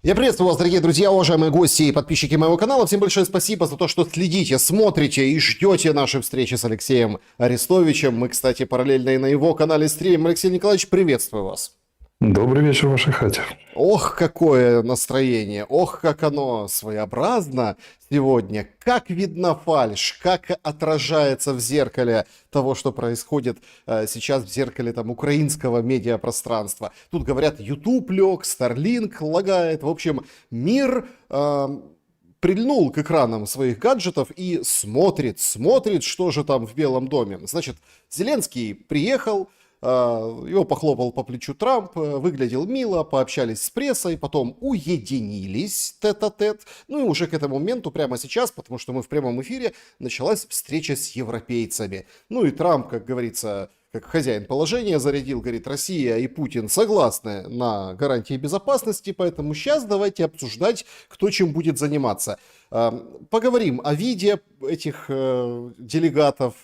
Я приветствую вас, дорогие друзья, уважаемые гости и подписчики моего канала. Всем большое спасибо за то, что следите, смотрите и ждете нашей встречи с Алексеем Арестовичем. Мы, кстати, параллельно и на его канале стримим. Алексей Николаевич, приветствую вас. Добрый вечер в вашей хате. Ох, какое настроение, ох, как оно своеобразно сегодня, как видна фальшь, как отражается в зеркале того, что происходит сейчас в зеркале там украинского медиапространства. Тут говорят, YouTube лег, Starlink лагает, в общем, мир прильнул к экранам своих гаджетов и смотрит, что же там в Белом доме. Значит, Зеленский приехал, его похлопал по плечу Трамп, выглядел мило, пообщались с прессой, потом уединились тет-а-тет. Ну и уже к этому моменту, прямо сейчас, потому что мы в прямом эфире, началась встреча с европейцами. Ну и Трамп, как говорится, как хозяин положения, зарядил, говорит, Россия и Путин согласны на гарантии безопасности, поэтому сейчас давайте обсуждать, кто чем будет заниматься. Поговорим о виде этих делегатов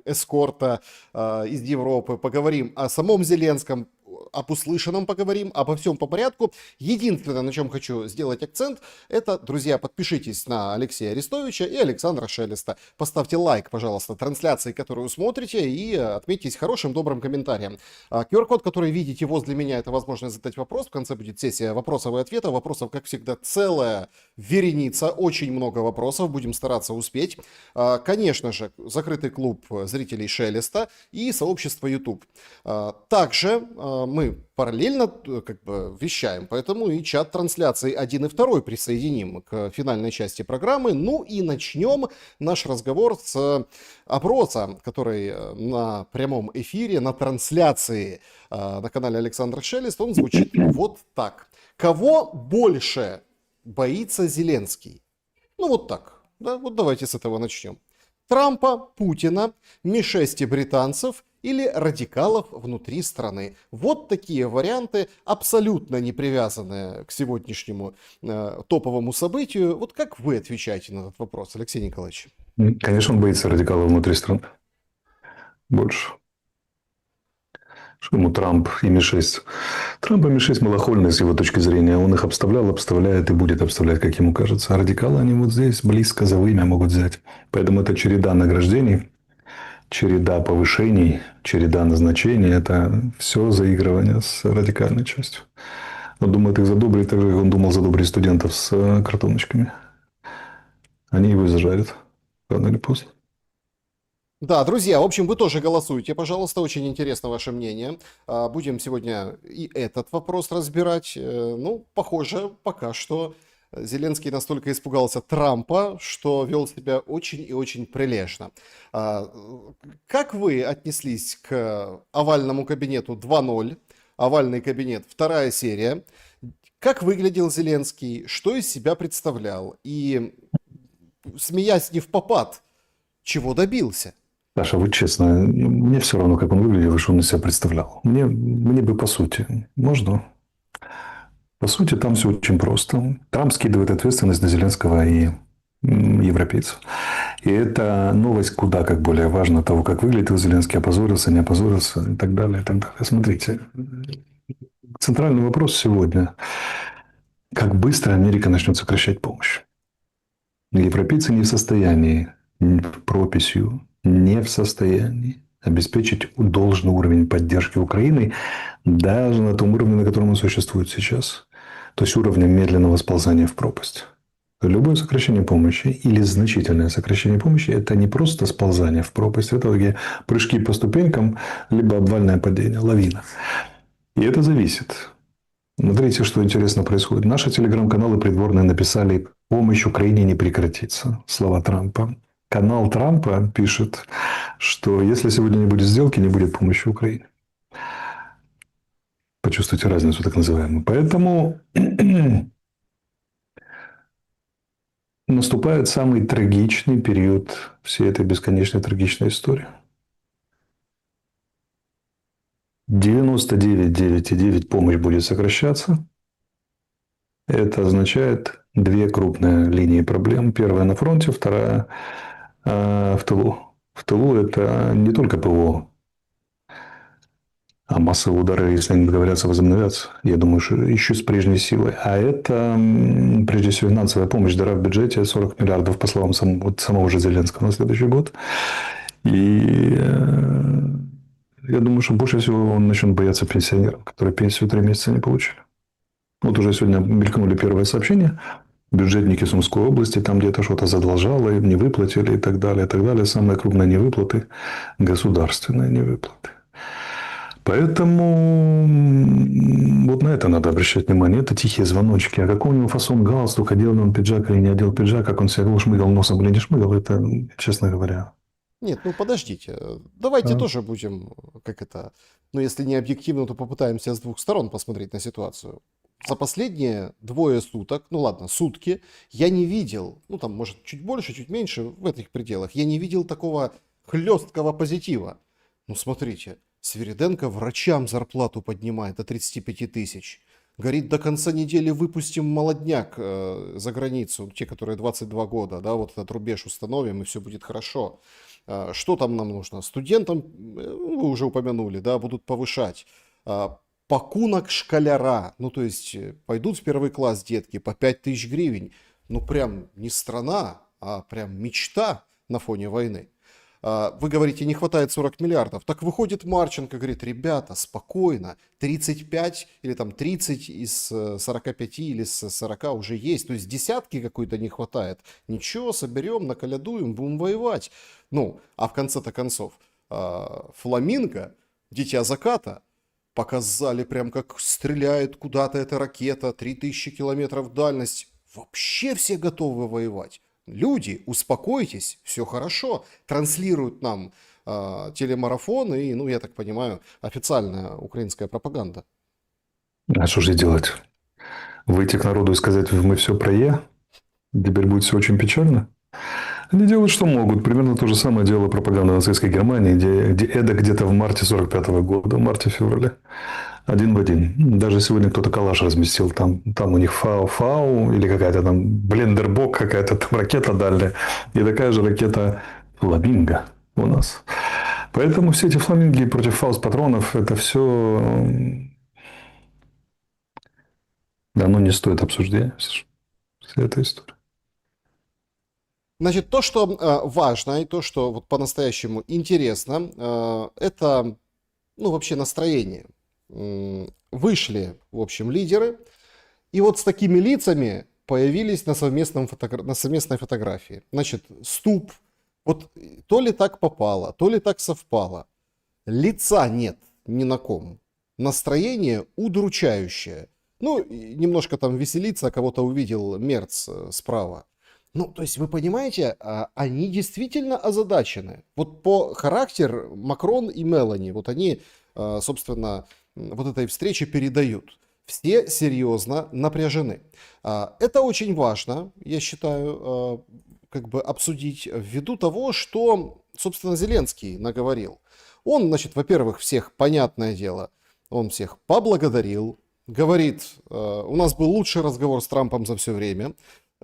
эскорта из Европы, поговорим о самом Зеленском, об услышанном поговорим, обо всем по порядку. Единственное, на чем хочу сделать акцент, это, друзья, подпишитесь на Алексея Арестовича и Александра Шелеста. Поставьте лайк, пожалуйста, трансляции, которую смотрите, и отметьтесь хорошим, добрым комментарием. QR-код, который видите возле меня, это возможность задать вопрос. В конце будет сессия вопросов и ответов. Вопросов, как всегда, целая вереница, очень много вопросов, будем стараться успеть. Конечно же, закрытый клуб зрителей Шелеста и сообщество YouTube. Также мы параллельно как бы вещаем, поэтому и чат трансляции 1 и 2 присоединим к финальной части программы. Ну и начнем наш разговор с опроса, который на прямом эфире, на трансляции на канале Александр Шелест, он звучит вот так. Кого больше боится Зеленский? Ну вот так. Да, вот давайте с этого начнем. Трампа, Путина, Ми-6 британцев или радикалов внутри страны. Вот такие варианты, абсолютно не привязанные к сегодняшнему топовому событию. Вот как вы отвечаете на этот вопрос, Алексей Николаевич? Конечно, он боится радикалов внутри страны. Больше. Что ему Трамп и Ми-6? Трамп и Ми-6 малохольные с его точки зрения. Он их обставлял, обставляет и будет обставлять, как ему кажется. А радикалы они вот здесь близко за вымя могут взять. Поэтому это череда награждений, череда повышений, череда назначений. Это все заигрывание с радикальной частью. Он думает их задобрить так же, как он думал задобрить студентов с картоночками. Они его зажарят рано или поздно. Да, друзья, в общем, вы тоже голосуйте, пожалуйста, очень интересно ваше мнение. Будем сегодня и этот вопрос разбирать. Ну, похоже, пока что Зеленский настолько испугался Трампа, что вел себя очень и очень прилежно. Как вы отнеслись к овальному кабинету 2.0, овальный кабинет, вторая серия? Как выглядел Зеленский, что из себя представлял? И, смеясь не в попад, чего добился? Саша, вот честно, мне все равно, как он выглядел и что он из себя представлял. Мне бы по сути. Можно? По сути, там все очень просто. Трамп скидывает ответственность на Зеленского и европейцев. И это новость куда как более важна того, как выглядел Зеленский, опозорился, не опозорился и так далее, и так далее. Смотрите, центральный вопрос сегодня. Как быстро Америка начнет сокращать помощь? Европейцы не в состоянии прописью, не в состоянии обеспечить должный уровень поддержки Украины даже на том уровне, на котором он существует сейчас. То есть уровня медленного сползания в пропасть. Любое сокращение помощи или значительное сокращение помощи – это не просто сползание в пропасть, это такие прыжки по ступенькам, либо обвальное падение, лавина. И это зависит. Смотрите, что интересно происходит. Наши телеграм-каналы придворные написали: «Помощь Украине не прекратится». Слова Трампа. Канал Трампа пишет, что если сегодня не будет сделки, не будет помощи Украине. Почувствуйте разницу так называемую. Поэтому наступает самый трагичный период всей этой бесконечной трагичной истории. 99,9,9 помощь будет сокращаться. Это означает две крупные линии проблем. Первая на фронте, вторая в тылу. В тылу это не только ПВО. А массовые удары, если они договорятся, возобновятся. Я думаю, что еще с прежней силой. А это, прежде всего, финансовая помощь. Дыра в бюджете 40 миллиардов, по словам самого же Зеленского, на следующий год. И я думаю, что больше всего он начнет бояться пенсионеров, которые пенсию 3 месяца не получили. Вот уже сегодня мелькнули первые сообщения. Бюджетники Сумской области там где-то что-то задолжало, им не выплатили и так далее, и так далее. Самые крупные невыплаты – государственные невыплаты. Поэтому вот на это надо обращать внимание. Это тихие звоночки. А какой у него фасон галстук, одел он пиджак или не одел пиджак, как он себя вел, шмыгал носом или не шмыгал, это, честно говоря. Нет, ну подождите, давайте тоже будем, как это, ну если не объективно, то попытаемся с двух сторон посмотреть на ситуацию. За последние 2 суток, ну ладно, сутки, я не видел, ну там может чуть больше, чуть меньше, в этих пределах, я не видел такого хлесткого позитива. Ну смотрите, Свириденко врачам зарплату поднимает до 35 тысяч. Говорит, до конца недели выпустим молодняк за границу, те, которые 22 года, да, вот этот рубеж установим, и все будет хорошо. Что там нам нужно? Студентам, вы уже упомянули, да, будут повышать. Пакунок школяра, ну то есть пойдут в 1 класс детки по 5000 гривен. Ну прям не страна, а прям мечта на фоне войны. Вы говорите, не хватает 40 миллиардов. Так выходит Марченко, говорит, ребята, спокойно, 35 или там 30 из 45 или с 40 уже есть. То есть десятки какой-то не хватает. Ничего, соберем, наколядуем, будем воевать. Ну, а в конце-то концов, Фламинго, Дитя заката, показали прям как стреляет куда-то эта ракета, 3000 километров дальность. Вообще все готовы воевать. Люди, успокойтесь, все хорошо. Транслируют нам телемарафон и, ну, я так понимаю, официальная украинская пропаганда. А что же делать? Выйти к народу и сказать, мы все про Е? Теперь будет все очень печально? Они делают, что могут. Примерно то же самое делала пропаганда нацистской Германии, где Эда где-то в марте 45 года, в марте-феврале. Один в один. Даже сегодня кто-то коллаж разместил. Там у них Фау или какая-то там блендербок, какая-то там ракета дальняя. И такая же ракета Фламинго у нас. Поэтому все эти фламинги против фауст-патронов, это все давно не стоит обсуждения. Вся эта история. Значит, то, что важно и то, что вот по-настоящему интересно, это, ну, вообще настроение. Вышли, в общем, лидеры, и вот с такими лицами появились на совместной фотографии. Значит, Ступ, вот то ли так попало, то ли так совпало. Лица нет ни на ком. Настроение удручающее. Ну, немножко там веселиться, кого-то увидел Мерц справа. Ну, то есть, вы понимаете, они действительно озадачены. Вот по характеру Макрон и Мелани, вот они, собственно, вот этой встрече передают. Все серьезно напряжены. Это очень важно, я считаю, как бы обсудить ввиду того, что, собственно, Зеленский наговорил. Он, значит, во-первых, всех, понятное дело, он всех поблагодарил, говорит, у нас был лучший разговор с Трампом за все время.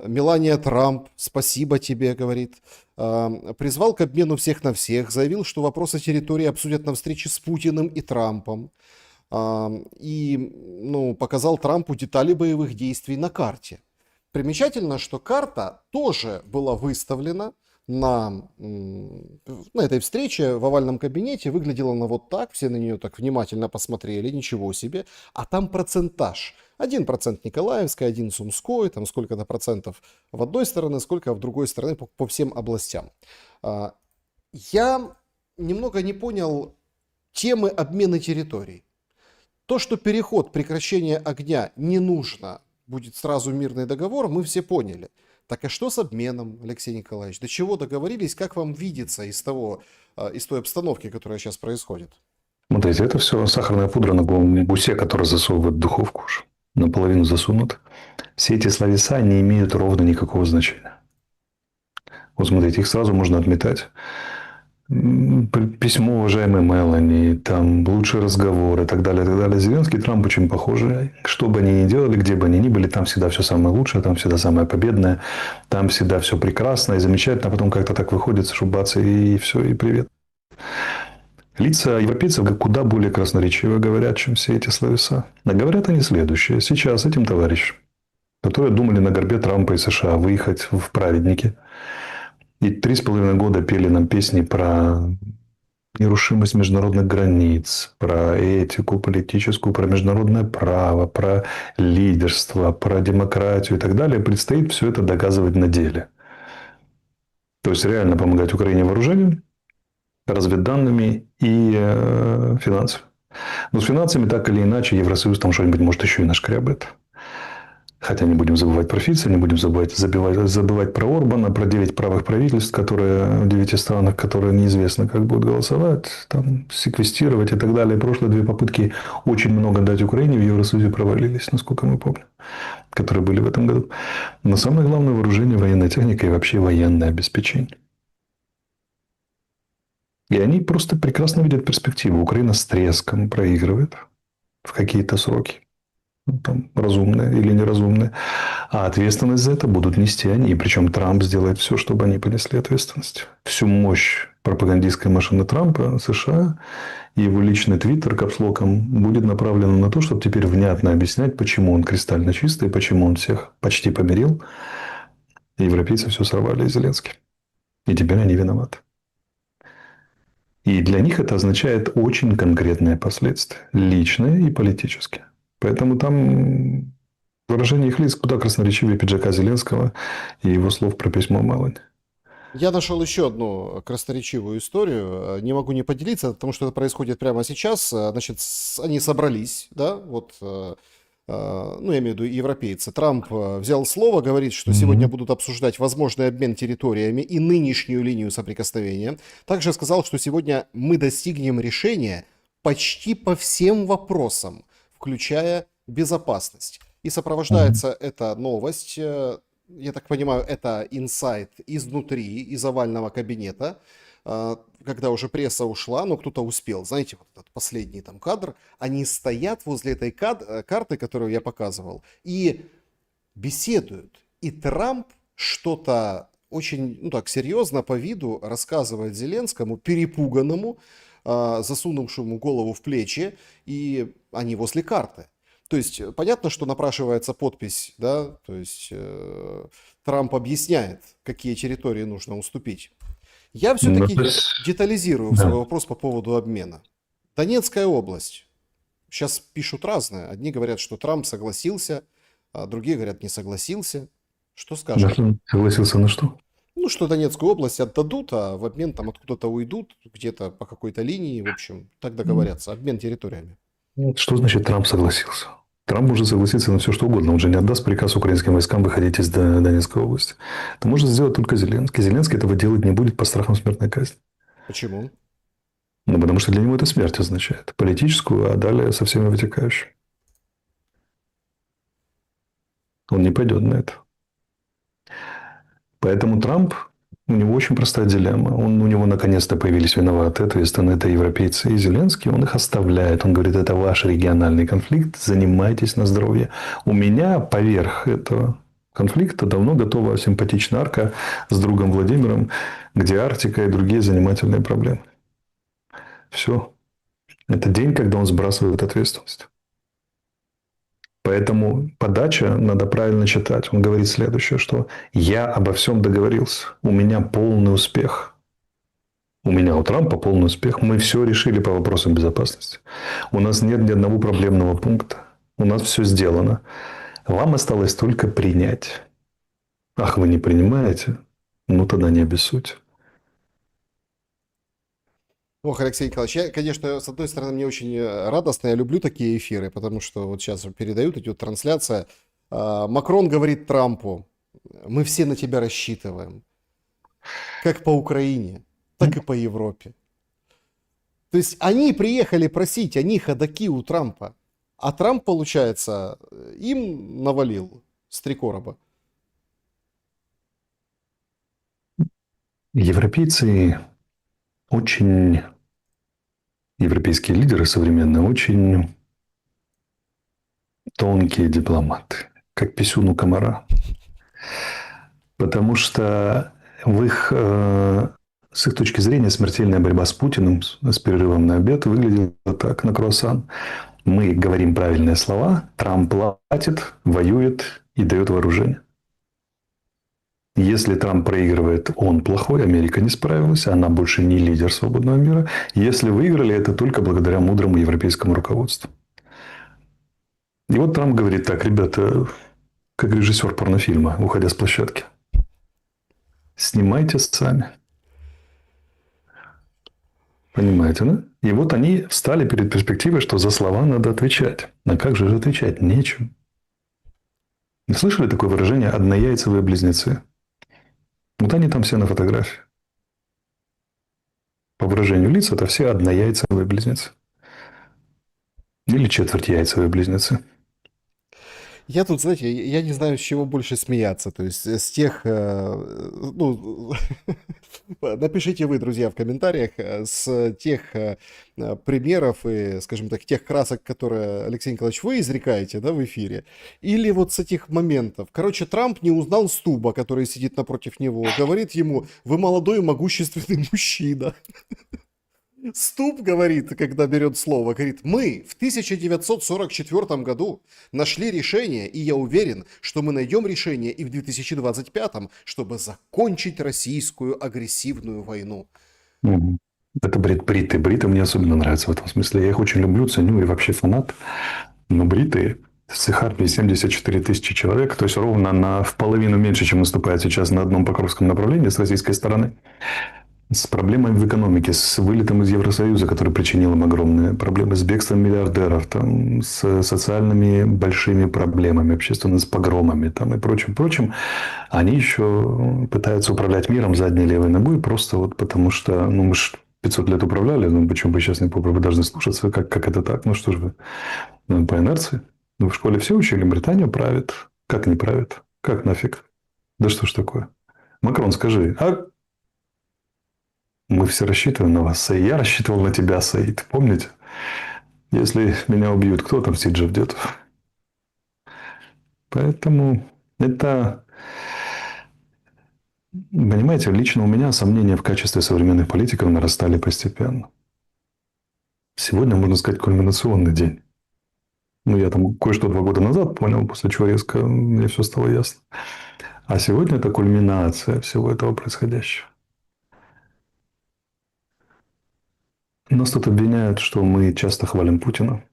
Мелания Трамп, спасибо тебе, говорит. Призвал к обмену всех на всех, заявил, что вопросы территории обсудят на встрече с Путиным и Трампом. И, ну, показал Трампу детали боевых действий на карте. Примечательно, что карта тоже была выставлена на этой встрече в овальном кабинете. Выглядела она вот так, все на нее так внимательно посмотрели, ничего себе. А там процентаж. 1% Николаевская, 1% Сумской, там сколько-то процентов в одной стороне, сколько в другой стороне по всем областям. Я немного не понял темы обмена территорий. То, что переход, прекращение огня не нужно, будет сразу мирный договор, мы все поняли. Так а что с обменом, Алексей Николаевич? До чего договорились? Как вам видится из той обстановки, которая сейчас происходит? Смотрите, это все сахарная пудра на гусе, который засовывают в духовку уже. Наполовину засунут. Все эти словеса не имеют ровно никакого значения. Вот смотрите, их сразу можно отметать. Письмо уважаемой Мелани, там лучший разговор и так далее, и так далее. Зеленский и Трамп очень похожи. Что бы они ни делали, где бы они ни были, там всегда все самое лучшее, там всегда самое победное, там всегда все прекрасно и замечательно, а потом как-то так выходит, что бац, и все, и привет. Лица европейцев куда более красноречиво говорят, чем все эти словеса. А говорят они следующее. Сейчас этим товарищам, которые думали на горбе Трампа и США выехать в праведники, и 3,5 года пели нам песни про нерушимость международных границ, про этику политическую, про международное право, про лидерство, про демократию и так далее, предстоит все это доказывать на деле. То есть реально помогать Украине вооружением, разведданными и финансами. Но с финансами так или иначе Евросоюз там что-нибудь может еще и нашкрябает. Хотя не будем забывать про Фица, не будем забывать про Орбана, про 9 правых правительств, которые в 9 странах, которые неизвестно, как будут голосовать, там, секвестировать и так далее. Прошлые 2 попытки очень много дать Украине в Евросоюзе провалились, насколько мы помним, которые были в этом году. Но самое главное вооружение, военная техника и вообще военное обеспечение. И они просто прекрасно видят перспективу. Украина с треском проигрывает в какие-то сроки. Там, разумные или неразумные. А ответственность за это будут нести они. И причем Трамп сделает все, чтобы они понесли ответственность. Всю мощь пропагандистской машины Трампа, США, и его личный твиттер капслоком будет направлен на то, чтобы теперь внятно объяснять, почему он кристально чистый, почему он всех почти помирил. И европейцы все сорвали из Зеленского. И теперь они виноваты. И для них это означает очень конкретные последствия. Личные и политические. Поэтому там выражение их лиц куда красноречивее пиджака Зеленского и его слов про письмо Мелани. Я нашел еще одну красноречивую историю. Не могу не поделиться, потому что это происходит прямо сейчас. Значит, они собрались, да, вот, ну, я имею в виду европейцы. Трамп взял слово, говорит, что сегодня будут обсуждать возможный обмен территориями и нынешнюю линию соприкосновения. Также сказал, что сегодня мы достигнем решения почти по всем вопросам, включая безопасность. И сопровождается эта новость, я так понимаю, это инсайт изнутри, из овального кабинета, когда уже пресса ушла, но кто-то успел. Знаете, вот этот последний там кадр, они стоят возле этой карты, которую я показывал, и беседуют. И Трамп что-то очень, ну так, серьезно по виду рассказывает Зеленскому, перепуганному, засунувшему голову в плечи, и они возле карты. То есть понятно, что напрашивается подпись, да, то есть Трамп объясняет, какие территории нужно уступить. Я Ну, все-таки то есть, детализирую да. свой вопрос по поводу обмена. Донецкая область. Сейчас пишут разное. Одни говорят, что Трамп согласился, а другие говорят, не согласился. Что скажете? Согласился на что? Ну, что Донецкую область отдадут, а в обмен там откуда-то уйдут, где-то по какой-то линии, в общем, так договорятся. Обмен территориями. Что значит Трамп согласился? Трамп может согласиться на все, что угодно. Он же не отдаст приказ украинским войскам выходить из Донецкой области. Это может сделать только Зеленский. Зеленский этого делать не будет по страхам смертной казни. Почему? Ну, потому что для него это смерть означает. Политическую, а далее со всеми вытекающими. Он не пойдет на это. Поэтому Трамп, у него очень простая дилемма. У него наконец-то появились виноватые, ответственные, это европейцы и Зеленский. Он их оставляет. Он говорит, это ваш региональный конфликт, занимайтесь на здоровье. У меня поверх этого конфликта давно готова симпатичная арка с другом Владимиром, где Арктика и другие занимательные проблемы. Все. Это день, когда он сбрасывает ответственность. Поэтому подача надо правильно читать. Он говорит следующее, что я обо всем договорился. У меня полный успех. У меня, у Трампа полный успех. Мы все решили по вопросам безопасности. У нас нет ни одного проблемного пункта. У нас все сделано. Вам осталось только принять. Ах, вы не принимаете? Ну, тогда не обессудьте. Ох, Алексей Николаевич, я, конечно, с одной стороны, мне очень радостно, я люблю такие эфиры, потому что вот сейчас передают, идет трансляция. Макрон говорит Трампу, мы все на тебя рассчитываем. Как по Украине, так и по Европе. То есть они приехали просить, они ходаки у Трампа. А Трамп, получается, им навалил с 3 короба. Европейцы очень... Европейские лидеры современные очень тонкие дипломаты, как писюн у комара. Потому что в их С их точки зрения, смертельная борьба с Путиным с перерывом на обед выглядела так на круассан. Мы говорим правильные слова, Трамп платит, воюет и дает вооружение. Если Трамп проигрывает, он плохой, Америка не справилась, она больше не лидер свободного мира. Если выиграли, это только благодаря мудрому европейскому руководству. И вот Трамп говорит так: ребята, как режиссер порнофильма, уходя с площадки, снимайте сами. Понимаете, да? И вот они встали перед перспективой, что за слова надо отвечать. А как же отвечать? Нечем. Вы слышали такое выражение «однояйцевые близнецы»? Вот они там все на фотографии. По выражению лиц это все однояйцевые близнецы. Или четвертьяйцевые близнецы. Я тут, знаете, я не знаю, с чего больше смеяться. То есть с тех, ну, напишите вы, друзья, в комментариях, с тех примеров и, скажем так, тех красок, которые, Алексей Николаевич, вы изрекаете, да, в эфире, или вот с этих моментов. Короче, Трамп не узнал Стуба, который сидит напротив него, говорит ему: вы молодой и могущественный мужчина. Ступ говорит, когда берет слово, говорит: мы в 1944 году нашли решение, и я уверен, что мы найдем решение и в 2025, чтобы закончить российскую агрессивную войну. Мгм. Это бриты. Бриты мне особенно нравятся в этом смысле. Я их очень люблю, ценю и вообще фанат. Но бриты с их армией 74 тысячи человек, то есть ровно в половину меньше, чем наступает сейчас на одном Покровском направлении с российской стороны. С проблемами в экономике, с вылетом из Евросоюза, который причинил им огромные проблемы, с бегством миллиардеров, там, с социальными большими проблемами, общественно, с погромами там, и прочим, они еще пытаются управлять миром задней левой ногой, просто вот потому что, ну, мы же 500 лет управляли, ну, почему бы сейчас не попробовать должны слушаться, как это так, ну, что же вы, ну, по инерции. Ну, в школе все учили, Британия правит, как не правит, как нафиг, да что ж такое. Макрон, скажи, а мы все рассчитываем на вас, Саид. Я рассчитывал на тебя, Саид. Помните? Если меня убьют, кто там сидит ждет? Поэтому это, понимаете, лично у меня сомнения в качестве современных политиков нарастали постепенно. Сегодня, можно сказать, кульминационный день. Ну, я там кое-что 2 года назад понял, после чего резко мне все стало ясно. А сегодня это кульминация всего этого происходящего. Нас тут обвиняют, что мы часто хвалим Путина.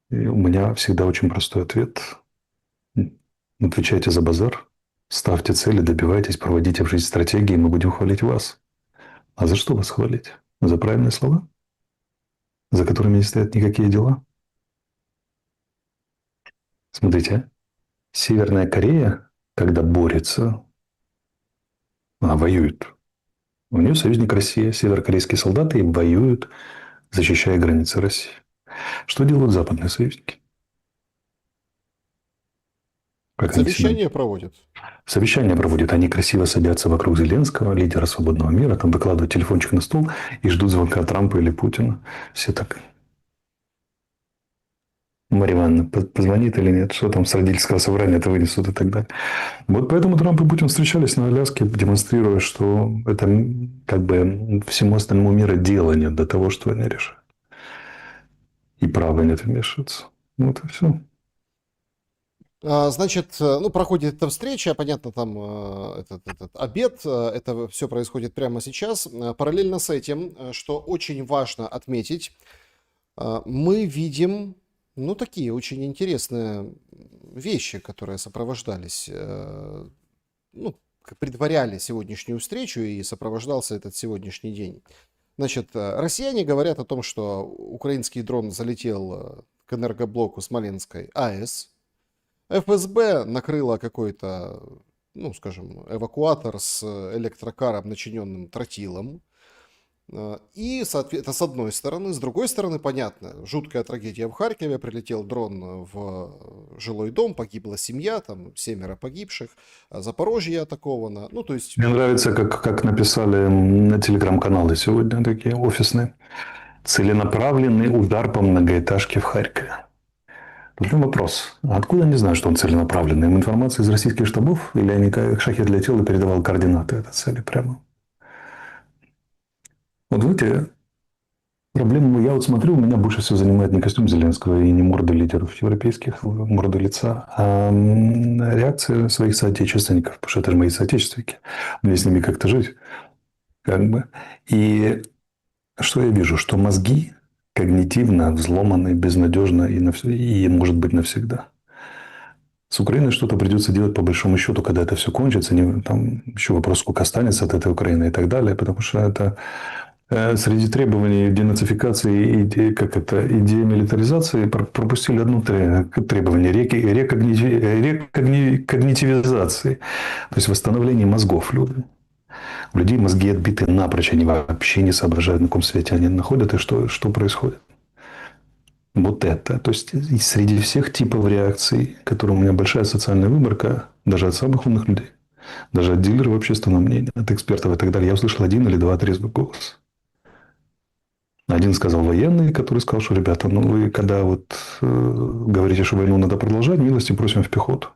И у меня всегда очень простой ответ. Отвечайте за базар, ставьте цели, добивайтесь, проводите в жизнь стратегии, мы будем хвалить вас. А за что вас хвалить? За правильные слова? За которыми не стоят никакие дела? Смотрите, а? Северная Корея, когда борется, она воюет. У нее союзник Россия. Северокорейские солдаты воюют, защищая границы России. Что делают западные союзники? Как они себя... Совещание проводят. Совещания проводят. Они красиво садятся вокруг Зеленского, лидера свободного мира, там выкладывают телефончик на стол и ждут звонка Трампа или Путина. Все так. Марья Ивановна позвонит или нет, что там с родительского собрания это вынесут и так далее. Вот поэтому Трамп и Путин встречались на Аляске, демонстрируя, что это как бы всему остальному миру дела нет до того, что они решают. И право нет вмешиваться. Вот и все. Значит, ну, проходит эта встреча, понятно, там этот обед, это все происходит прямо сейчас. Параллельно с этим, что очень важно отметить, мы видим, ну, такие очень интересные вещи, которые сопровождались, ну, предваряли сегодняшнюю встречу и сопровождался этот сегодняшний день. Значит, россияне говорят о том, что украинский дрон залетел к энергоблоку Смоленской АЭС. ФСБ накрыла какой-то, ну, скажем, эвакуатор с электрокаром, начиненным тротилом. И, соответственно, с одной стороны. С другой стороны, понятно, жуткая трагедия в Харькове. Прилетел дрон в жилой дом, погибла семья, там 7 погибших. Запорожье атаковано. Ну, то есть... Мне нравится, как написали на телеграм-канале сегодня, такие офисные. Целенаправленный удар по многоэтажке в Харькове. Тут вопрос. А откуда они знают, что он целенаправленный? Им информация из российских штабов? Или они как шахет летел и передавал координаты этой цели прямо? Вот видите, проблему я вот смотрю, меня больше всего занимает не костюм Зеленского и не морды лидеров европейских, морды лица, а реакция своих соотечественников, потому что это же мои соотечественники. Мне с ними как-то жить. Как бы. И что я вижу? Что мозги когнитивно взломаны, безнадежно и может быть, навсегда. С Украиной что-то придется делать по большому счету, когда это все кончится. Там еще вопрос, сколько останется от этой Украины и так далее. Потому что это среди требований денацификации и демилитаризации пропустили одно требование – рекогнитивизации. То есть, восстановление мозгов людей. У людей мозги отбиты напрочь, они вообще не соображают, на каком свете они находят и что происходит. Вот это. То есть, среди всех типов реакций, которые у меня большая социальная выборка, даже от самых умных людей, даже от дилеров общественного мнения, от экспертов и так далее, я услышал один или два трезвых голоса. Один сказал военный, который сказал, что, ребята, ну вы когда говорите, что войну надо продолжать, милости просим в пехоту.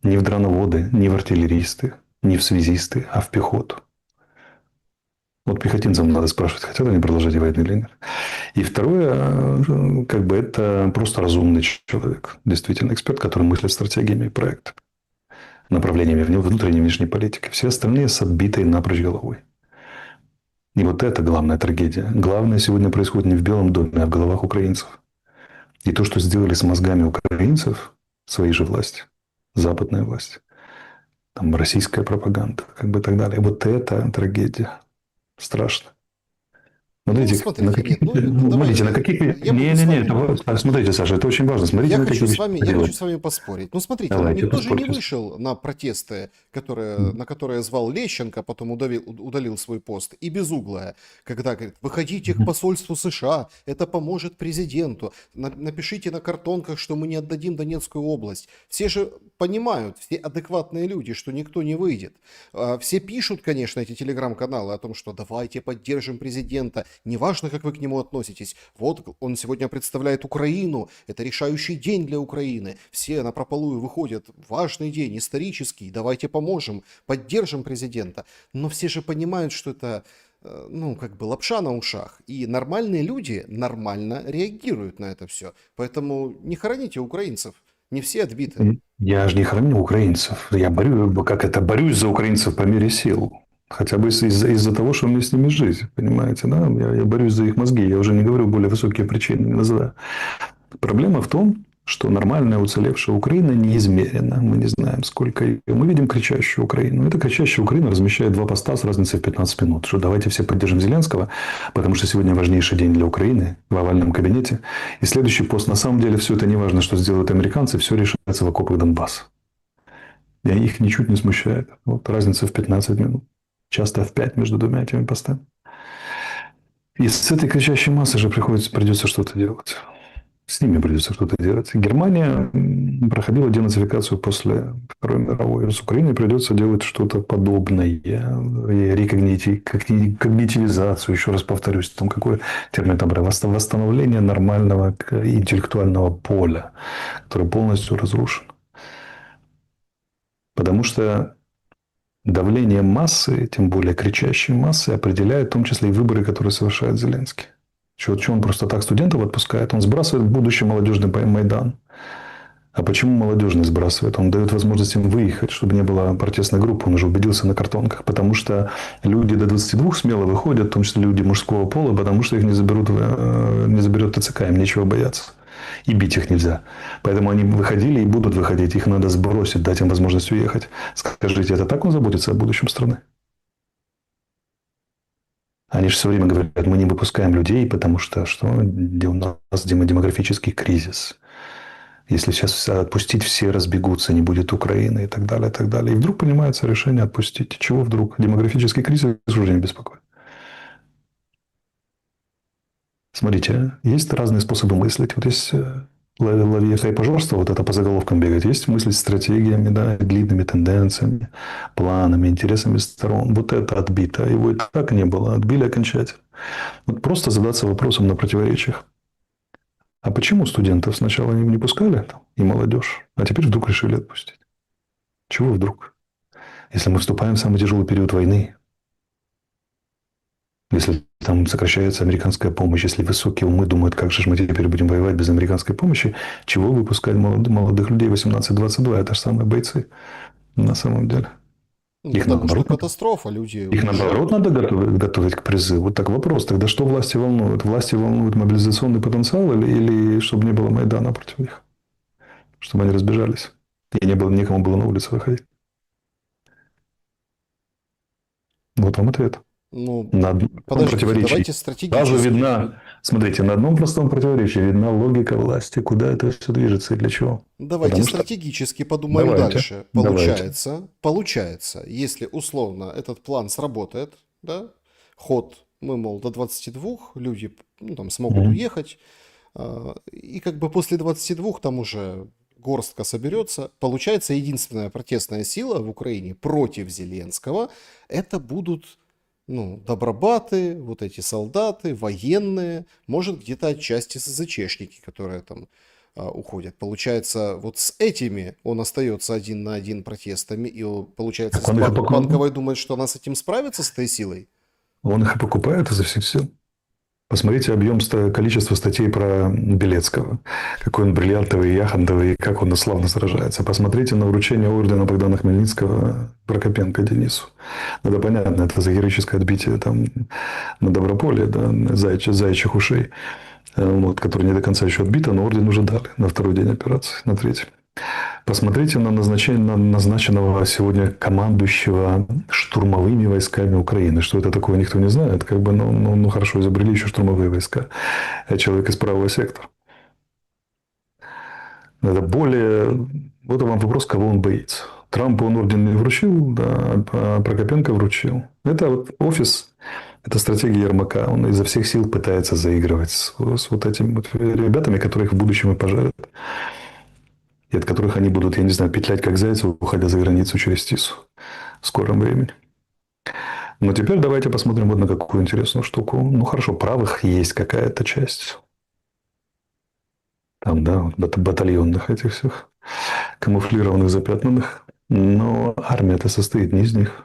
Не в дроноводы, не в артиллеристы, не в связисты, а в пехоту. Вот пехотинцам надо спрашивать, хотят они продолжать войну или нет. И второе, это просто разумный человек. Действительно эксперт, который мыслит стратегиями проекта, направлениями внутренней и внешней политики. Все остальные с отбитой напрочь головой. И вот это главная трагедия. Главное сегодня происходит не в Белом доме, а в головах украинцев. И то, что сделали с мозгами украинцев, своей же власти, западная власть, там российская пропаганда, и так далее. Вот это трагедия. Страшно. Ну, Смотрите, смотрите, нет, ну, давай, смотрите, на каких... я буду с вами... Смотрите, Саша, это очень важно. Смотрите, на какие вещи Я хочу с вами поспорить. Ну, смотрите, ну, Давайте, никто же не поспорьте. вышел на протесты, на которые звал Лещенко, потом удалил свой пост, и Безуглая, когда говорит, выходите к посольству США, это поможет президенту, напишите на картонках, что мы не отдадим Донецкую область. Все же понимают, все адекватные люди, что никто не выйдет. Все пишут, конечно, эти телеграм-каналы о том, что давайте поддержим президента, неважно, как вы к нему относитесь. Вот он сегодня представляет Украину, это решающий день для Украины. Все напропалую выходят, важный день, исторический, давайте поможем, поддержим президента. Но все же понимают, что это, лапша на ушах. И нормальные люди нормально реагируют на это все. Поэтому не хороните украинцев, не все отбиты. Я же не храню украинцев. Я борюсь за украинцев по мере сил. Хотя бы из-за того, что мне с ними жить. Понимаете, да? Я борюсь за их мозги. Я уже не говорю более высокие причины, не называю. Проблема в том, что нормальная уцелевшая Украина неизмерена. Мы не знаем, сколько ее. Мы видим кричащую Украину. Эта кричащая Украина размещает два поста с разницей в 15 минут. Что давайте все поддержим Зеленского, потому что сегодня важнейший день для Украины в овальном кабинете. И следующий пост. На самом деле все это не важно, что сделают американцы. Все решается в окопах Донбасса. И их ничуть не смущает. Вот разница в 15 минут. Часто в 5 между двумя этими постами. И с этой кричащей массой же придется что-то делать. С ними придется что-то делать. Германия проходила денацификацию после Второй мировой. С Украиной придется делать что-то подобное. Когнитивизацию, еще раз повторюсь, там какой термин там брал? Восстановление нормального интеллектуального поля, которое полностью разрушено. Потому что давление массы, тем более кричащей массы, определяет в том числе и выборы, которые совершает Зеленский. Что он просто так студентов отпускает? Он сбрасывает будущий молодежный Майдан. А почему молодежный сбрасывает? Он дает возможность им выехать, чтобы не было протестной группы. Он уже убедился на картонках. Потому что люди до 22 смело выходят, в том числе люди мужского пола, потому что их не заберет ТЦК, им нечего бояться. И бить их нельзя. Поэтому они выходили и будут выходить. Их надо сбросить, дать им возможность уехать. Скажите, это так он заботится о будущем страны? Они же все время говорят, мы не выпускаем людей, потому что у нас демографический кризис. Если сейчас отпустить, все разбегутся, не будет Украины и так далее, и так далее. И вдруг принимается решение отпустить. Чего вдруг? Демографический кризис уже не беспокоит. Смотрите, есть разные способы мыслить. Вот есть лови и пожорство, вот это по заголовкам бегать. Есть мыслить стратегиями, да, длинными тенденциями, планами, интересами сторон. Вот это отбито. Его и так не было. Отбили окончательно. Вот просто задаться вопросом на противоречиях. А почему студентов сначала не пускали там, и молодежь, а теперь вдруг решили отпустить? Чего вдруг? Если мы вступаем в самый тяжелый период войны, если там сокращается американская помощь, если высокие умы думают, как же мы теперь будем воевать без американской помощи, чего выпускать молодых людей 18-22? Это же самые бойцы на самом деле. Ну, Их потому что наоборот, катастрофа, люди их наоборот уезжают. надо готовить к призыву. Вот так вопрос, тогда что власти волнует? Власти волнует мобилизационный потенциал или чтобы не было Майдана против них? Чтобы они разбежались. И не было, некому было на улицу выходить. Вот вам ответ. Ну, На одном простом подождите, противоречии давайте сразу стратегически. видна, смотрите, на одном простом противоречии видна логика власти, куда это все движется и для чего. Давайте Потому что стратегически подумаем давайте, дальше. давайте. Получается, если условно этот план сработает, да, ход, мы, мол, до 22 люди, ну, там, смогут Мгм. уехать, и как бы после 22 там уже горстка соберется. Получается, единственная протестная сила в Украине против Зеленского это будут, ну, добробаты, вот эти солдаты, военные, может где-то отчасти СЗЧшники, которые там уходят. Получается, вот с этими он остается один на один протестами, и получается, Так он их, Банковой думает, что она с этим справится, с этой силой? он их и покупает изо всех сил. Посмотрите объем, количество статей про Белецкого. Какой он бриллиантовый, яхонтовый, и как он славно сражается. Посмотрите на вручение ордена Богдана Хмельницкого Прокопенко Денису. Это понятно, это за героическое отбитие там на Доброполе, да, заячьих ушей, вот, который не до конца еще отбито, но орден уже дали на второй день операции, на третий. Посмотрите на назначенного сегодня командующего штурмовыми войсками Украины. Что это такое, никто не знает. Как бы, ну, хорошо, изобрели еще штурмовые войска. Человек из правого сектора. Это более... Вот вам вопрос, кого он боится. Трампу он орден не вручил, да, а Прокопенко вручил. Это вот офис, это стратегия Ермака. Он изо всех сил пытается заигрывать с вот этими вот ребятами, которых в будущем и пожарят. И от которых они будут, я не знаю, петлять как зайцы, уходя за границу через Тису в скором времени. Но теперь давайте посмотрим вот на какую интересную штуку. Ну, хорошо, правых есть какая-то часть. Там, да, батальонных этих всех, камуфлированных, запятнанных. Но армия-то состоит не из них.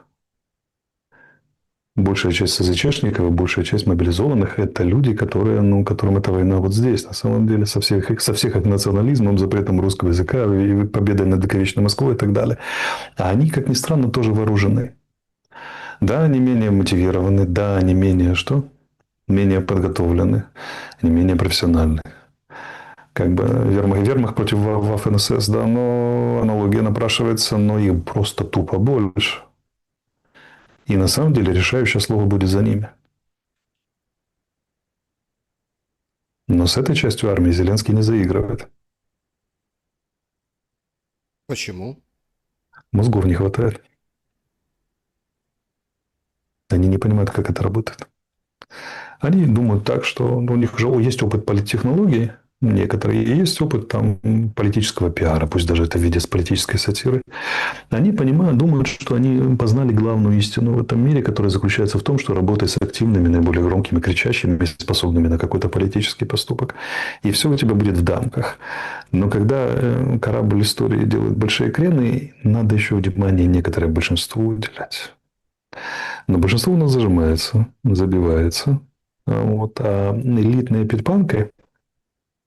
Большая часть СЗЧшников, большая часть мобилизованных – это люди, которые, ну, которым эта война вот здесь, на самом деле, со всех их национализмом, запретом русского языка, и победой над вековечной Москвой и так далее. А они, как ни странно, тоже вооружены. Да, они менее мотивированы, да, они менее что? Менее подготовлены, они менее профессиональны. Как бы вермах против Waffen-СС, да, но аналогия напрашивается, но их просто тупо больше. И на самом деле решающее слово будет за ними. Но с этой частью армии Зеленский не заигрывает. Почему? Мозгов не хватает. Они не понимают, как это работает. Они думают так, что у них уже есть опыт политтехнологий, некоторые, и есть опыт там, политического пиара, пусть даже это в виде политической сатиры. Они понимают, думают, что они познали главную истину в этом мире, которая заключается в том, что работай с активными, наиболее громкими, кричащими, способными на какой-то политический поступок. И все у тебя будет в дамках. Но когда корабль истории делает большие крены, надо еще внимание некоторое большинству уделять. Но большинство у нас зажимается, забивается. Вот. А элитные пидпанки,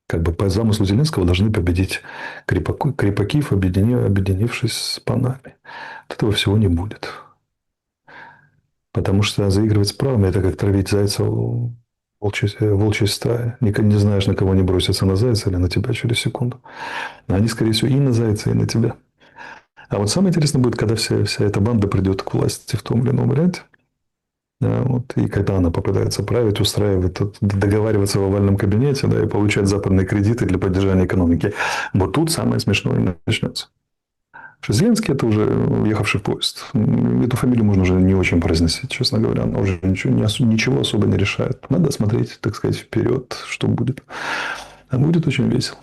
как бы по замыслу Зеленского, должны победить крепакив, объединившись с панами. Вот этого всего не будет. Потому что заигрывать с правыми – это как травить зайца в волчьей стае. Никогда не знаешь, на кого они бросятся, на зайца или на тебя через секунду. А они, скорее всего, и на зайца, и на тебя. А вот самое интересное будет, когда вся эта банда придет к власти в том или ином варианте. Да, вот, и когда она попытается править, устраивать, договариваться в овальном кабинете, да, и получать западные кредиты для поддержания экономики. Вот тут самое смешное и начнется. Зеленский – это уже ехавший поезд. Эту фамилию можно уже не очень произносить, честно говоря. Она уже ничего особо не решает. Надо смотреть, так сказать, вперед, что будет. А будет очень весело.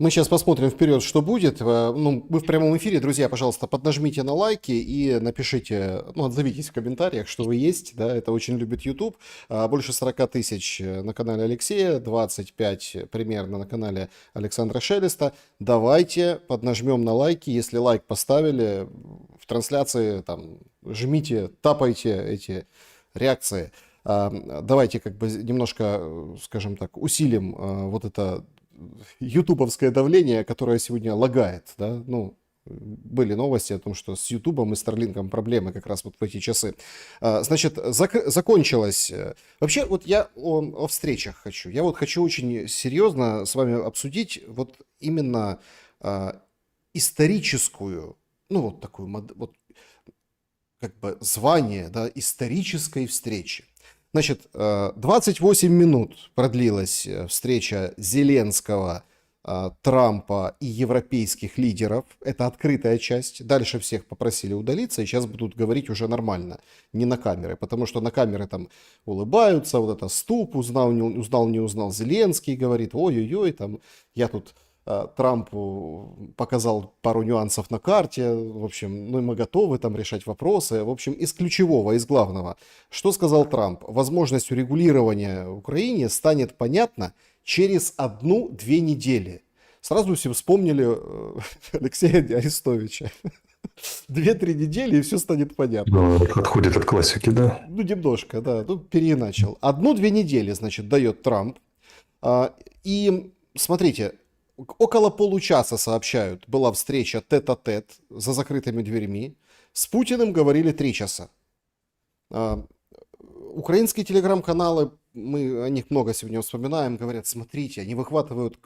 Мы сейчас посмотрим вперед, что будет. Ну, мы в прямом эфире, друзья, пожалуйста, поднажмите на лайки и напишите, ну, отзовитесь в комментариях, что вы есть, да, это очень любит YouTube. Больше 40 тысяч на канале Алексея, 25 примерно на канале Александра Шелеста. Давайте поднажмем на лайки, если лайк поставили в трансляции, там, жмите, тапайте эти реакции. Давайте как бы немножко, скажем так, усилим вот это ютубовское давление, которое сегодня лагает, да, ну, были новости о том, что с Ютубом и Старлинком проблемы как раз вот в эти часы. Значит, закончилось. Вообще, вот я о встречах хочу. Я вот хочу очень серьезно с вами обсудить вот именно историческую, ну, вот такую, вот как бы звание, да, исторической встречи. Значит, 28 минут продлилась встреча Зеленского, Трампа и европейских лидеров. Это открытая часть. Дальше всех попросили удалиться, и сейчас будут говорить уже нормально, не на камеры. Потому что на камеры там улыбаются, вот это ступ, узнал, не узнал. Зеленский говорит, ой-ой-ой, там я тут Трампу показал пару нюансов на карте, в общем, ну и мы готовы там решать вопросы. В общем, из ключевого, из главного. Что сказал Трамп? Возможность урегулирования в Украине станет понятна через 1-2 недели. Сразу все вспомнили Алексея Арестовича. 2-3 недели, и все станет понятно. Ну, отходит от классики, да? Ну, немножко, да, ну, переначал. 1-2 недели, значит, дает Трамп. И смотрите, около получаса, сообщают, была встреча тет-а-тет за закрытыми дверьми. С Путиным говорили 3 часа. Украинские телеграм-каналы, мы о них много сегодня вспоминаем, говорят, смотрите, они выхватывают,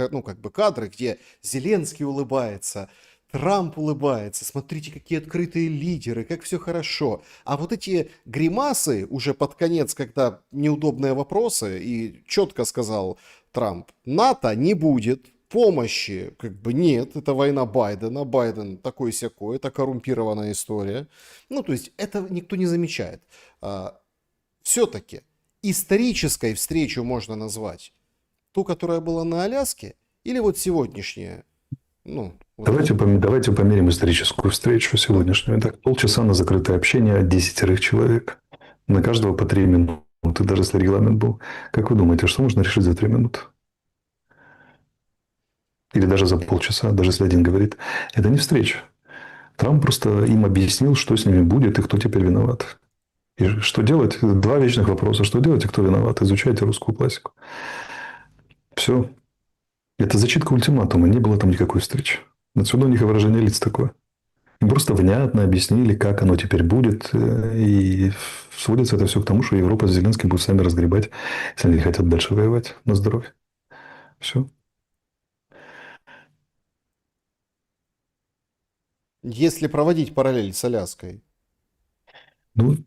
ну, как бы кадры, где Зеленский улыбается, Трамп улыбается, смотрите, какие открытые лидеры, как все хорошо. А вот эти гримасы уже под конец, когда неудобные вопросы, и четко сказал Трамп, НАТО не будет, помощи как бы нет, это война Байдена, Байден такой-сякой, это коррумпированная история. Ну, то есть это никто не замечает. Все-таки исторической встречу можно назвать ту, которая была на Аляске, или вот сегодняшняя? Ну, вот давайте померим историческую встречу сегодняшнюю. Так, полчаса на закрытое общение от 10 человек. На каждого по 3 минуты, даже если регламент был. Как вы думаете, что можно решить за 3 минуты? Или даже за полчаса, даже если один говорит. Это не встреча. Трамп просто им объяснил, что с ними будет и кто теперь виноват. И что делать? 2 вечных вопроса. Что делать и кто виноват? Изучайте русскую классику. Все. Это зачитка ультиматума. Не было там никакой встречи. Отсюда у них и выражение лиц такое. Им просто внятно объяснили, как оно теперь будет. И сводится это все к тому, что Европа с Зеленским будут сами разгребать, если они хотят дальше воевать на здоровье. Все. если проводить параллель с Аляской. Ну,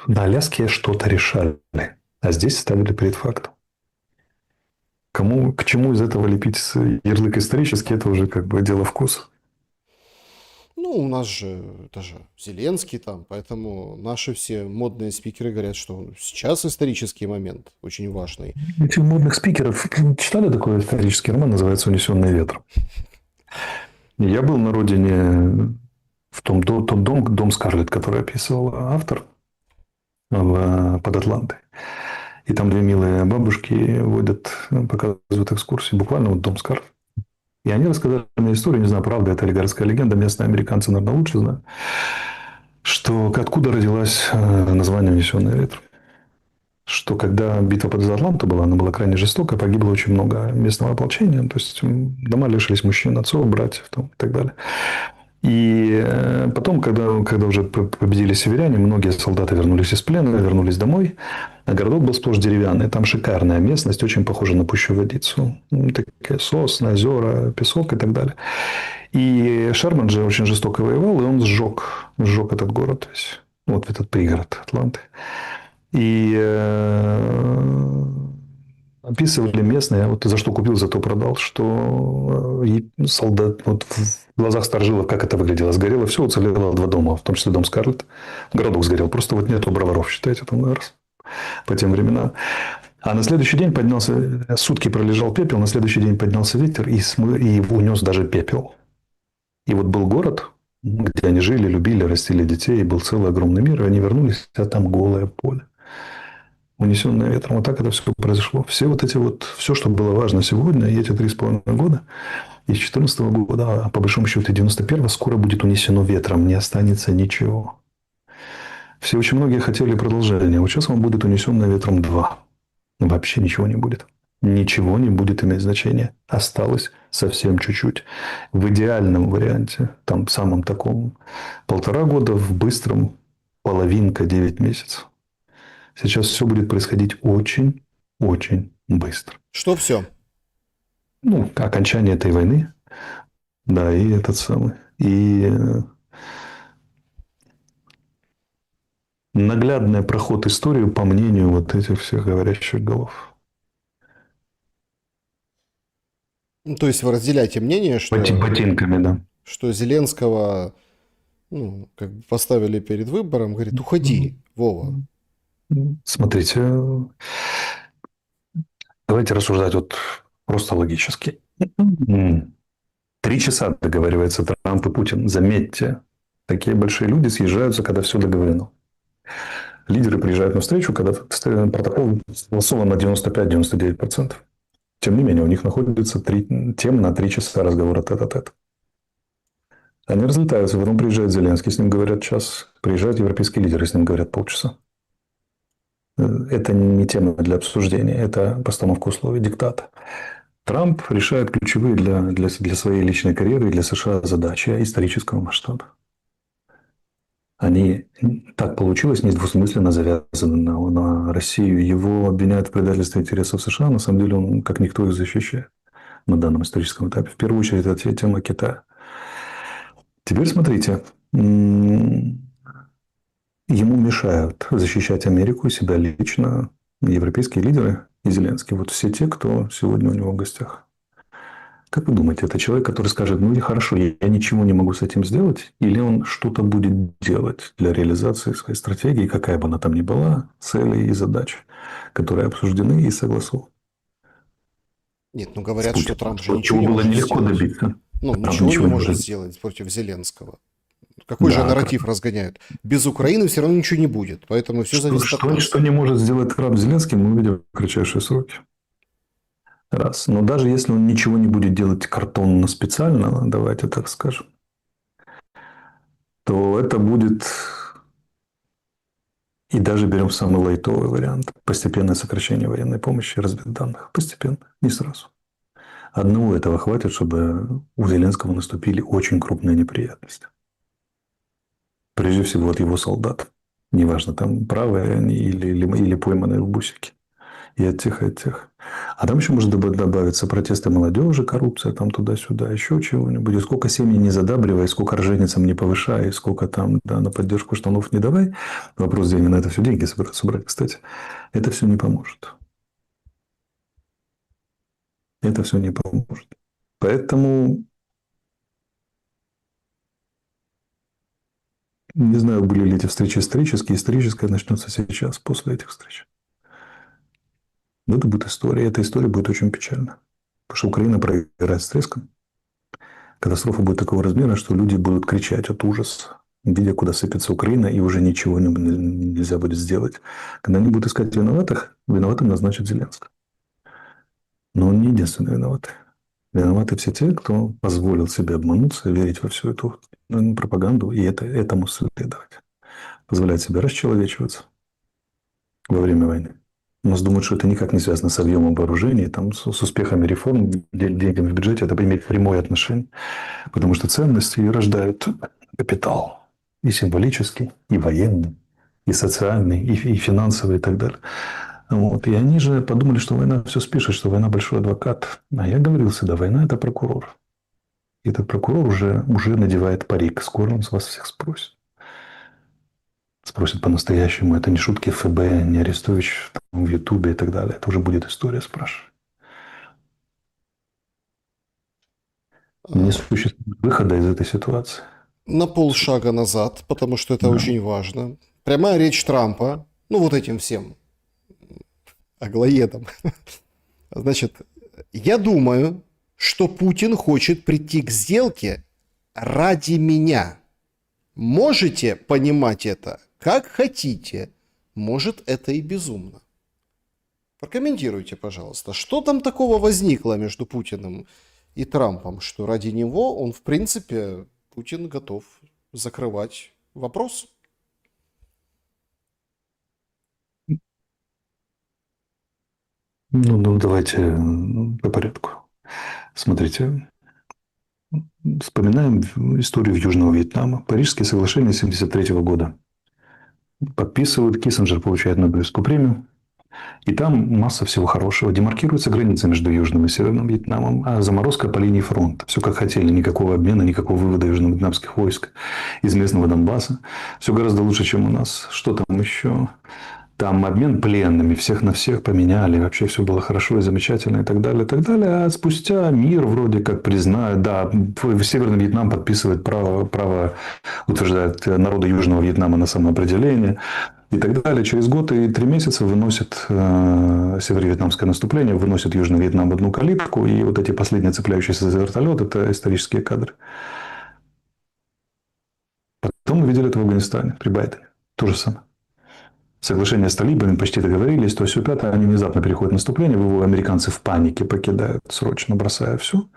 на Аляске что-то решали, а здесь ставили перед фактом. К чему из этого лепить ярлык исторический, это уже как бы дело вкуса. Ну, у нас же, это же Зеленский там, поэтому наши все модные спикеры говорят, что сейчас исторический момент очень важный. Эти модных спикеров читали такой исторический роман, называется «Унесенные ветром». Я был на родине в тот дом Скарлетт, который описывал автор под Атлантой. И там 2 милые бабушки водят, показывают экскурсии, буквально вот дом Скарлетт. И они рассказали мне историю, не знаю, правда это или городская легенда, местные американцы, наверное, лучше знают, что откуда родилось название «Унесенные ветром». Что когда битва под Атлантой была, она была крайне жестокая, погибло очень много местного ополчения, то есть дома лишились мужчин, отцов, братьев там, и так далее. И потом, когда уже победили северяне, многие солдаты вернулись из плена, вернулись домой, а городок был сплошь деревянный. Там шикарная местность, очень похожа на Пущу-Водицу. Такие сосны, озера, песок и так далее. И Шерман же очень жестоко воевал, и он сжег этот город, то есть вот этот пригород Атланты. И описывали местные, вот за что купил, за то продал, что солдат, вот в глазах старожилов, как это выглядело, сгорело все, уцелело 2 дома, в том числе дом Скарлетт. Городок сгорел, просто вот нету броваров, считайте, там раз. по тем временам. А на следующий день поднялся, сутки пролежал пепел, на следующий день поднялся ветер и унес даже пепел. И вот был город, где они жили, любили, растили детей, и был целый огромный мир, и они вернулись, а там голое поле, унесенное ветром. Вот так это все произошло. Все вот эти вот, все, что было важно сегодня, и эти 3,5 года, из 2014 года, а по большому счету 91 скоро будет унесено ветром, не останется ничего. Все очень многие хотели продолжения. Вот сейчас вам будет унесено ветром 2. Вообще ничего не будет. Ничего не будет иметь значения. Осталось совсем чуть-чуть. В идеальном варианте, там самом таком, 1,5 года, в быстром половинка 9 месяцев. Сейчас все будет происходить очень быстро. Что все? Ну, окончание этой войны. Да, и этот самый. И наглядный проход истории, по мнению вот этих всех говорящих голов. Ну, то есть вы разделяете мнение, Ботинками, да. что Зеленского, ну, как бы поставили перед выбором, говорит, уходи, Вова. Смотрите, давайте рассуждать вот просто логически. 3 часа договаривается Трамп и Путин. Заметьте, такие большие люди съезжаются, когда все договорено. Лидеры приезжают на встречу, когда протокол согласован на 95-99%. Тем не менее, у них находится 3 тем на 3 часа разговора тет-а-тет. Они разлетаются, потом приезжает Зеленский, с ним говорят час. Приезжают европейские лидеры, с ним говорят полчаса. Это не тема для обсуждения, это постановка условий диктата. Трамп решает ключевые для своей личной карьеры и для США задачи исторического масштаба. Они, так получилось, недвусмысленно завязаны на Россию. Его обвиняют в предательстве интересов США. На самом деле он, как никто, их защищает на данном историческом этапе. В первую очередь, это тема Китая. Теперь смотрите. Ему мешают защищать Америку, себя лично, европейские лидеры и Зеленский. Вот все те, кто сегодня у него в гостях. Как вы думаете, это человек, который скажет, ну хорошо, я ничего не могу с этим сделать, или он что-то будет делать для реализации своей стратегии, какая бы она там ни была, цели и задачи, которые обсуждены и согласованы? Нет, ну говорят, что Трамп же Чего ничего не было может нелегко сделать. добиться. Ну, Трамп ничего не может сделать против Зеленского. Какой же нарратив разгоняют? Без Украины все равно ничего не будет, поэтому все зависит от нас. Что не может сделать Трамп с Зеленским, мы увидим в кратчайшие сроки. Раз. Но даже если он ничего не будет делать картонно специально, давайте так скажем, то это будет, и даже берем самый лайтовый вариант, постепенное сокращение военной помощи и разведданных. Постепенно, не сразу. Одного этого хватит, чтобы у Зеленского наступили очень крупные неприятности. Прежде всего от его солдат. Неважно, там правые они или пойманные в бусике. И от тех, и от тех. А там еще может добавиться протесты молодежи, коррупция, там туда-сюда, еще чего-нибудь. И сколько семьи не задабривай, сколько роженицам не повышай, сколько там на поддержку штанов не давай. Вопрос, где они на это все деньги собрать, кстати. Это все не поможет. Это все не поможет. Поэтому не знаю, были ли эти встречи исторические. Историческая начнется сейчас, после этих встреч. Но это будет история. Эта история будет очень печальна. Потому что Украина проиграет с треском. Катастрофа будет такого размера, что люди будут кричать от ужаса, видя, куда сыпется Украина, и уже ничего нельзя будет сделать. Когда они будут искать виноватых, виноватым назначат Зеленского. Но он не единственный виноватый. Виноваты все те, кто позволил себе обмануться, верить во всю эту пропаганду и этому следовать. Позволяет себе расчеловечиваться во время войны. У нас думают, что это никак не связано с объемом вооружений, там, с успехами реформ, деньгами в бюджете. Это имеет прямое отношение. Потому что ценности рождают капитал. И символический, и военный, и социальный, и финансовый, и так далее. Вот. И они же подумали, что война все спишет, что война большой адвокат. А я говорил всегда, война – это прокурор. И этот прокурор уже надевает парик. Скоро он с вас всех спросит. Спросит по-настоящему. Это не шутки ФБ, не Арестович в Ютубе и так далее. Это уже будет история спрашивать. Не существует выхода из этой ситуации. На полшага назад, потому что это очень важно. Прямая речь Трампа, ну вот этим всем Аглоедом. Значит, я думаю, что Путин хочет прийти к сделке ради меня. Можете понимать это как хотите. Может, это и безумно. Прокомментируйте, пожалуйста, что там такого возникло между Путиным и Трампом, что ради него он, в принципе, Путин готов закрывать вопрос? Ну, давайте по порядку. Смотрите, вспоминаем историю Южного Вьетнама. Парижские соглашения 1973 года. Подписывают, Киссинджер получает Нобелевскую премию. И там масса всего хорошего. Демаркируется граница между Южным и Северным Вьетнамом, а заморозка по линии фронта. Все как хотели. Никакого обмена, никакого вывода южно-вьетнамских войск из местного Донбасса. Все гораздо лучше, чем у нас. Что там еще? Там обмен пленными, всех на всех поменяли, вообще все было хорошо и замечательно и так далее, и так далее. А спустя мир вроде как признает, да, Северный Вьетнам подписывает право утверждает народу Южного Вьетнама на самоопределение и так далее. Через год и 3 месяца выносит северо-вьетнамское наступление, выносит Южный Вьетнам в одну калитку, и вот эти последние цепляющиеся за вертолет – это исторические кадры. Потом мы видели это в Афганистане при Байдене. То же самое. Соглашение с талибами, почти договорились, то все пятое, они внезапно переходят в наступление, американцы в панике покидают, срочно бросая все.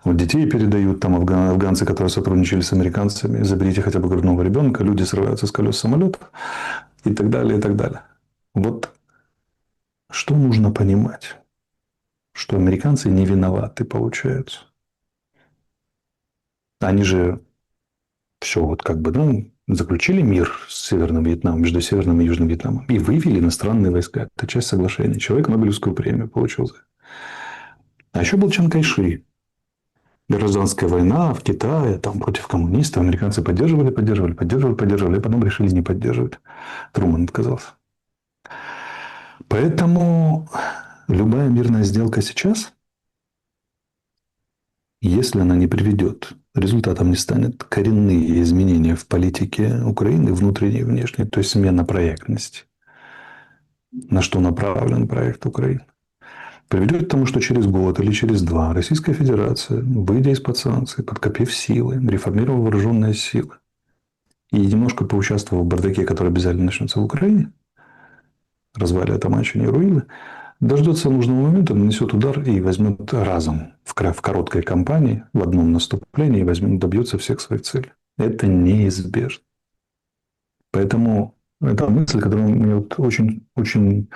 Вот детей передают, там афганцы, которые сотрудничали с американцами, заберите хотя бы грудного ребенка, люди срываются с колес самолета и так далее, и так далее. Вот что нужно понимать? Что американцы не виноваты, получается. Они же все вот как бы, ну, заключили мир с Северным Вьетнамом, между Северным и Южным Вьетнамом, и вывели иностранные войска. Это часть соглашения. Человек Нобелевскую премию получил за это. А еще был Чан Кайши. Гражданская война в Китае, там против коммунистов. Американцы поддерживали, а потом решили не поддерживать. Труман отказался. Поэтому любая мирная сделка сейчас, если она не приведет, результатом не станет коренные изменения в политике Украины, внутренней и внешней, то есть смена проектности. На что направлен проект Украины? Приведет к тому, что через год или через 2 Российская Федерация, выйдя из-под санкций, подкопив силы, реформировав вооруженные силы и немножко поучаствовав в бардаке, который обязательно начнется в Украине, развале Атаманщины и Руилы, дождется нужного момента, нанесет удар и возьмет разом в короткой кампании, в одном наступлении, добьется всех своих целей. Это неизбежно. Поэтому это мысль, которая мне вот очень, очень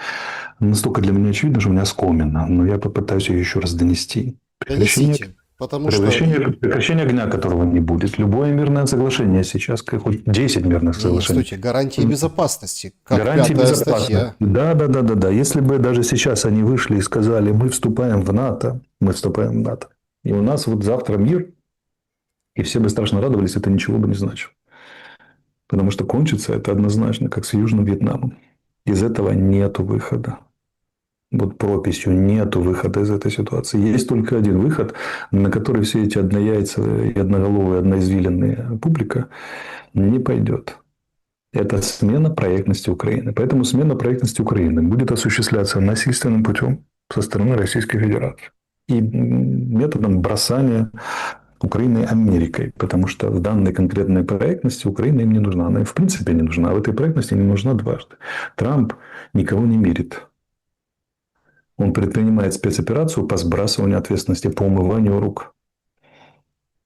настолько для меня очевидна, что у меня оскомина. Но я попытаюсь ее еще раз донести. Донесите, потому что... Прекращение огня, которого не будет. Любое мирное соглашение сейчас, хоть 10 мирных соглашений. Стойте, гарантии безопасности. Как гарантии 5-я безопасности. статья. Да. Если бы даже сейчас они вышли и сказали, мы вступаем в НАТО, и у нас вот завтра мир, и все бы страшно радовались, это ничего бы не значило. Потому что кончится это однозначно, как с Южным Вьетнамом. Из этого нет выхода. Вот прописью нету выхода из этой ситуации. Есть только один выход, на который все эти однояйцевые и одноголовые, одноизвиленные публика не пойдет. Это смена проектности Украины. Поэтому смена проектности Украины будет осуществляться насильственным путем со стороны Российской Федерации. И методом бросания Украины Америкой, потому что в данной конкретной проектности Украина им не нужна. Она им в принципе не нужна, а в этой проектности не нужна дважды. Трамп никого не мирит. Он предпринимает спецоперацию по сбрасыванию ответственности, по умыванию рук,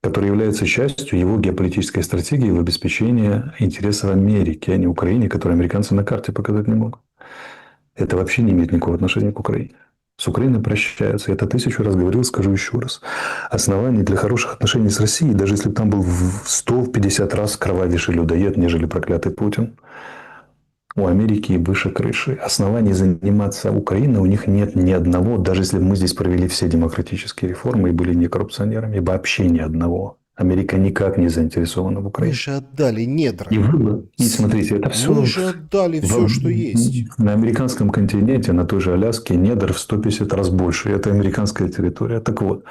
которая является частью его геополитической стратегии в обеспечении интересов Америки, а не Украине, которую американцы на карте показать не могут. Это вообще не имеет никакого отношения к Украине. С Украиной прощаются. Я это 1000 раз говорил, скажу еще раз. Оснований для хороших отношений с Россией, даже если бы там был в 150 раз кровавейший людоед, нежели проклятый Путин, у Америки выше крыши. Оснований заниматься Украиной у них нет ни одного, даже если бы мы здесь провели все демократические реформы и были не коррупционерами, вообще ни одного. Америка никак не заинтересована в Украине. Мы же отдали недра. И смотрите, это все... Мы же отдали все, что есть. На американском континенте, на той же Аляске, недр в 150 раз больше. Это американская территория. Так вот,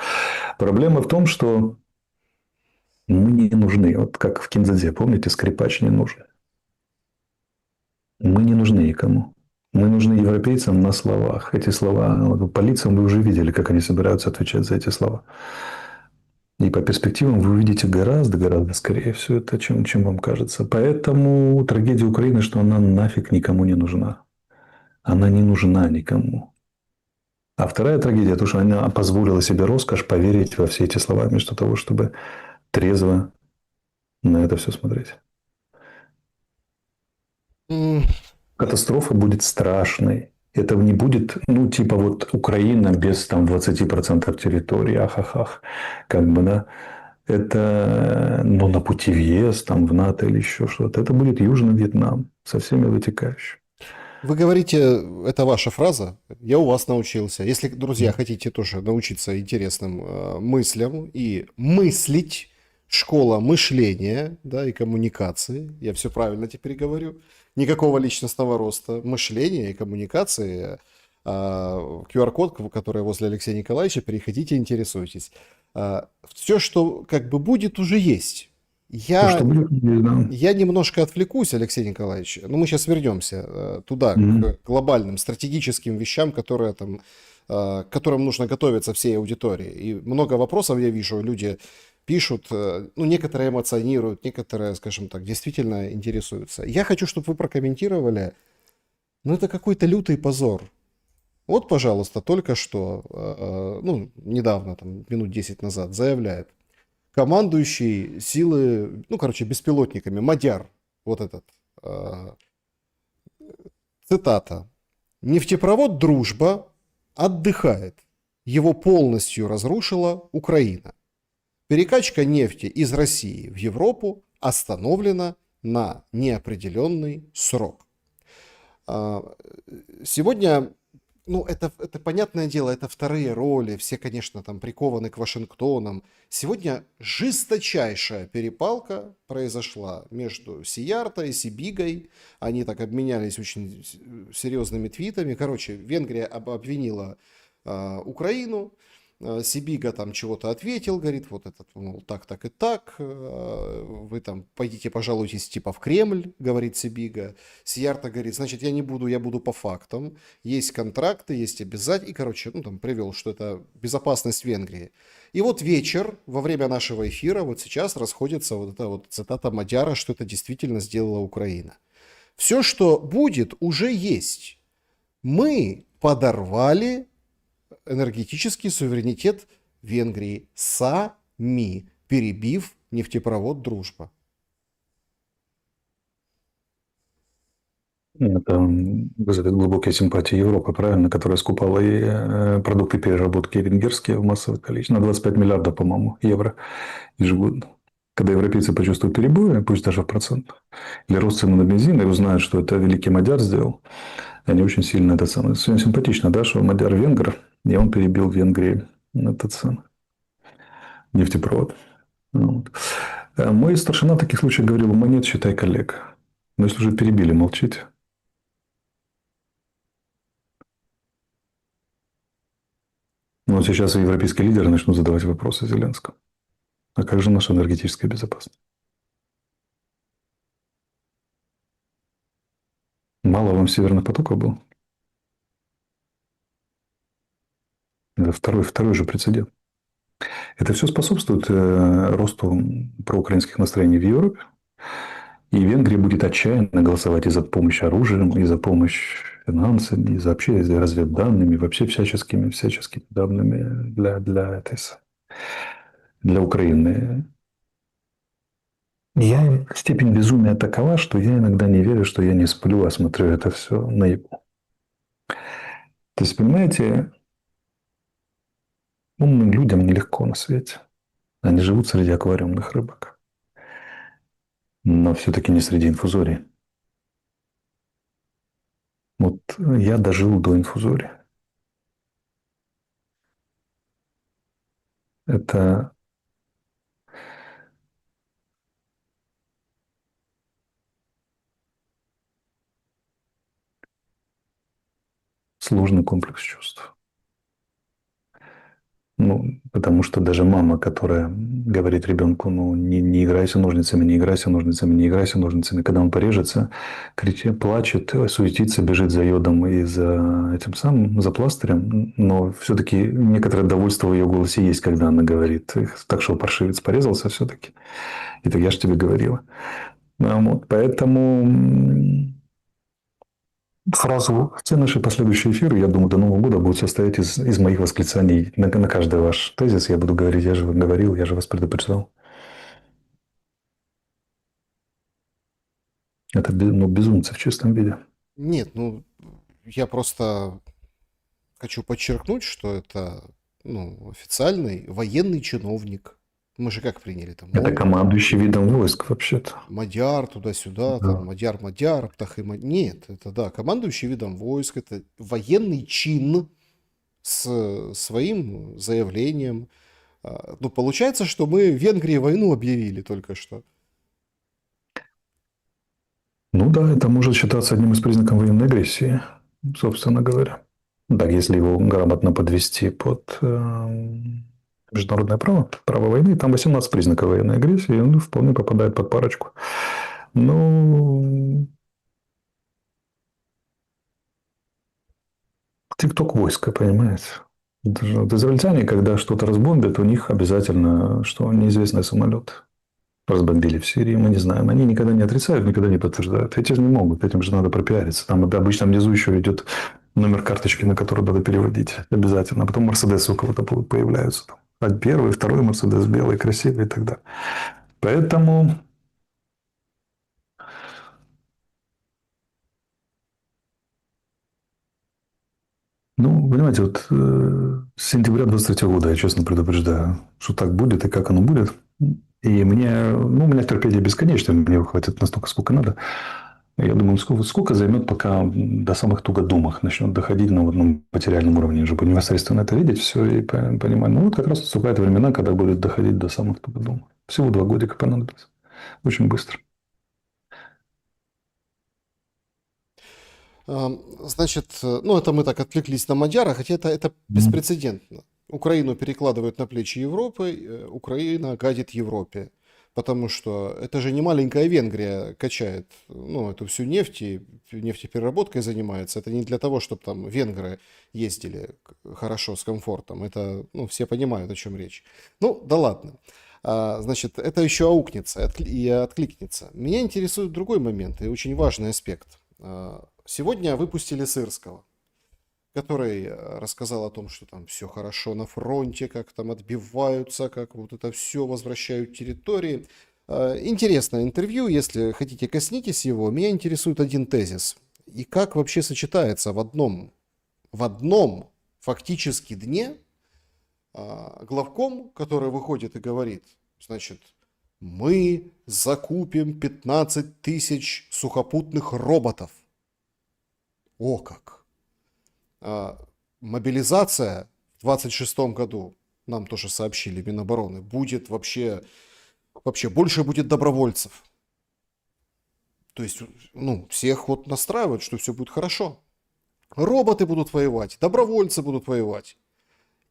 проблема в том, что мы не нужны. Вот как в Кинзадзе, помните, скрипач не нужен. Мы не нужны никому. Мы нужны европейцам на словах. Эти слова, вот по лицам вы уже видели, как они собираются отвечать за эти слова. И по перспективам вы увидите гораздо скорее все это, чем вам кажется. Поэтому трагедия Украины, что она нафиг никому не нужна. Она не нужна никому. А вторая трагедия, то, что она позволила себе роскошь поверить во все эти слова, вместо того, чтобы трезво на это все смотреть. М, Катастрофа будет страшной. Это не будет, ну, типа вот Украина без там 20% территории, ахахах, как бы, да. Это, ну, на пути в ЕС, там, в НАТО или еще что-то. Это будет Южный Вьетнам со всеми вытекающими. Вы говорите, это ваша фраза, я у вас научился. Если, друзья, хотите тоже научиться интересным мыслям и мыслить, школа мышления, да, и коммуникации, я все правильно теперь говорю, никакого личностного роста, мышления и коммуникации, QR-код, который возле Алексея Николаевича, переходите, интересуйтесь. Все, что как бы будет, уже есть. То, что Я будет, да. я немножко отвлекусь, Алексей Николаевич. Но мы сейчас вернемся туда, Мгм. к глобальным стратегическим вещам, которые там, к которым нужно готовиться всей аудитории. И много вопросов я вижу, люди пишут, ну, некоторые эмоционируют, некоторые, скажем так, действительно интересуются. Я хочу, чтобы вы прокомментировали, ну, это какой-то лютый позор. Вот, пожалуйста, только что, ну, недавно, там, минут 10 назад, заявляет командующий силы, ну, короче, беспилотниками, Мадяр, вот этот, э, цитата. «Нефтепровод «Дружба» отдыхает. Его полностью разрушила Украина. Перекачка нефти из России в Европу остановлена на неопределенный срок». А, Сегодня, ну, это понятное дело, это вторые роли, все, конечно, там прикованы к Вашингтонам. Сегодня жесточайшая перепалка произошла между Сиярто и Сибигой. Они так обменялись очень серьезными твитами. Короче, Венгрия обвинила Украину, Сибига там чего-то ответил, говорит, вот этот, мол, так, так и так, вы там пойдите пожалуйтесь типа в Кремль, говорит Сибига. Сиярто говорит, значит, я не буду, я буду по фактам, есть контракты, есть обязательства, и, короче, ну, там привел, что это безопасность Венгрии. И вот вечер, во время нашего эфира, вот сейчас расходится вот эта вот цитата Мадяра, что это действительно сделала Украина. Все, что будет, уже есть. Мы подорвали энергетический суверенитет Венгрии сами, перебив нефтепровод «Дружба». Это вызовет глубокие симпатии Европы, правильно, которая скупала и продукты переработки венгерские в массовых количествах на 25 миллиардов, по-моему, евро ежегодно. Когда европейцы почувствуют перебои, пусть даже в процентах, или рост цены на бензин, и узнают, что это великий Мадяр сделал, они очень сильно это ценят. Сегодня симпатично, да, что Мадяр венгр, и он перебил в Венгрии этот самый нефтепровод. Вот. Мой старшина в таких случаях говорил, монет считай коллег. Но если уже перебили, молчите. Но сейчас и европейские лидеры начнут задавать вопросы Зеленскому. А как же наша энергетическая безопасность? Мало вам северных потоков было? Это второй же прецедент. Это все способствует росту проукраинских настроений в Европе. И Венгрия будет отчаянно голосовать и за помощь оружием, и за помощь финансами, и за вообще за разведданными, вообще всяческими данными для Украины. Степень безумия такова, что я иногда не верю, что я не сплю, а смотрю это все наяву. То есть, понимаете, умным людям нелегко на свете. Они живут среди аквариумных рыбок. Но все-таки не среди инфузорий. Вот я дожил до инфузории. Это сложный комплекс чувств. Ну, Ну, потому что даже мама, которая говорит ребенку, ну, не играйся ножницами, не играйся ножницами, не играйся ножницами, когда он порежется, кричит, плачет, суетится, бежит за йодом и за этим самым, за пластырем, но все-таки некоторое довольство в ее голосе есть, когда она говорит, так что паршивец порезался все-таки. И так я же тебе говорила. Вот, поэтому сразу все наши последующие эфиры, я думаю, до Нового года будут состоять из моих восклицаний на каждый ваш тезис. Я буду говорить, я же вам говорил, я же вас предупреждал. Это ну, безумцы в чистом виде. Нет, ну, я просто хочу подчеркнуть, что это, ну, официальный военный чиновник. Мы же как приняли там? Это Ой, командующий видом войск вообще-то. Мадяр туда-сюда, Да. там, Мадяр, Птах и Нет, это да, командующий видом войск, это военный чин с своим заявлением. Ну, получается, что мы Венгрии войну объявили только что. Ну да, это может считаться одним из признаков военной агрессии, собственно говоря. Так, если его грамотно подвести под международное право, право войны, там 18 признаков военной агрессии, и он вполне попадает под парочку. Ну, тикток войска, понимаете? Даже вот израильтяне, когда что-то разбомбят, у них обязательно, что неизвестный самолет разбомбили в Сирии, мы не знаем. Они никогда не отрицают, никогда не подтверждают. Эти же не могут, этим же надо пропиариться. Там обычно внизу еще идет номер карточки, на которую надо переводить обязательно. А потом Мерседесы у кого-то появляются. Там. Первый, второй Мерседес, белый, красивый и так далее. Поэтому ну, понимаете, вот с сентября 23 года я честно предупреждаю, что так будет и как оно будет. И мне, ну, у меня терпение бесконечно, мне хватит настолько, сколько надо. Я думаю, сколько займет, пока до самых тугодумах начнет доходить на одном материальном уровне, чтобы непосредственно это видеть все и понимать. Ну, вот как раз наступают времена, когда будет доходить до самых тугодумов. Всего 2 годика понадобится. Очень быстро. Значит, ну это мы так отвлеклись на Мадяра, хотя это беспрецедентно. Украину перекладывают на плечи Европы, Украина гадит Европе. Потому что это же не маленькая Венгрия качает, ну, эту всю нефть и нефтепереработкой занимается. Это не для того, чтобы там венгры ездили хорошо, с комфортом. Это, ну, все понимают, о чем речь. Ну, да ладно. Значит, это еще аукнется и откликнется. Меня интересует другой момент и очень важный аспект. Сегодня выпустили Сырского, который рассказал о том, что там все хорошо на фронте, как там отбиваются, как вот это все возвращают территории. Интересное интервью, если хотите, коснитесь его. Меня интересует один тезис. И как вообще сочетается в одном фактически дне главком, который выходит и говорит, значит, мы закупим 15 тысяч сухопутных роботов. О как! Мобилизация в 26 году, нам тоже сообщили Минобороны, будет вообще больше будет добровольцев. То есть, ну, всех вот настраивают, что все будет хорошо. Роботы будут воевать, добровольцы будут воевать.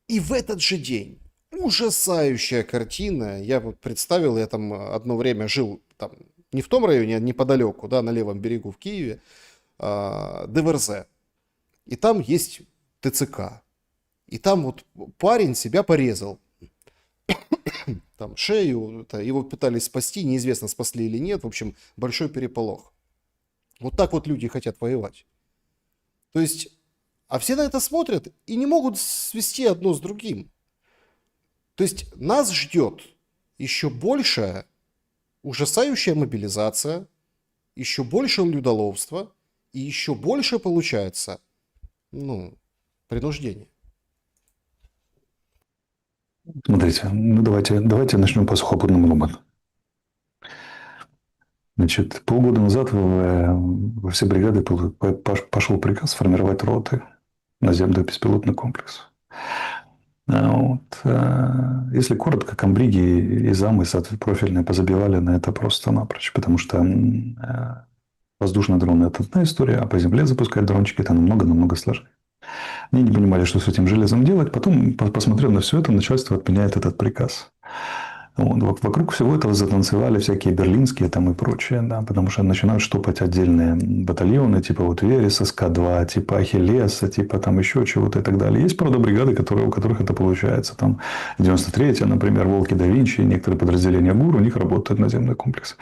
И в этот же день ужасающая картина. Я вот представил, я там одно время жил там не в том районе, а неподалеку, да, на левом берегу в Киеве, ДВРЗ. И там есть ТЦК. И там вот парень себя порезал. Там шею, его пытались спасти, неизвестно, спасли или нет. В общем, большой переполох. Вот так вот люди хотят воевать. То есть, а все на это смотрят и не могут свести одно с другим. То есть, нас ждет еще большая ужасающая мобилизация, еще больше людоловства и еще больше получается, ну, принуждение. Смотрите, ну давайте начнем по сухопутным роботам. Значит, полгода назад во все бригады пошел приказ сформировать роты наземный беспилотный комплекс. Вот. Если коротко, комбриги и замы профильные позабивали на это просто напрочь, потому что воздушные дроны – это одна история, а по земле запускать дрончики – это намного-намного сложнее. Они не понимали, что с этим железом делать. Потом, посмотрев на все это, начальство отменяет этот приказ. Вот. Вокруг всего этого затанцевали всякие берлинские там и прочее, да, потому что начинают штопать отдельные батальоны, типа вот Вереса, СК-2, типа Ахиллеса, типа там еще чего-то и так далее. Есть, правда, бригады, у которых это получается. Там 93-я, например, Волки да Винчи, некоторые подразделения ГУР, у них работает наземный комплекс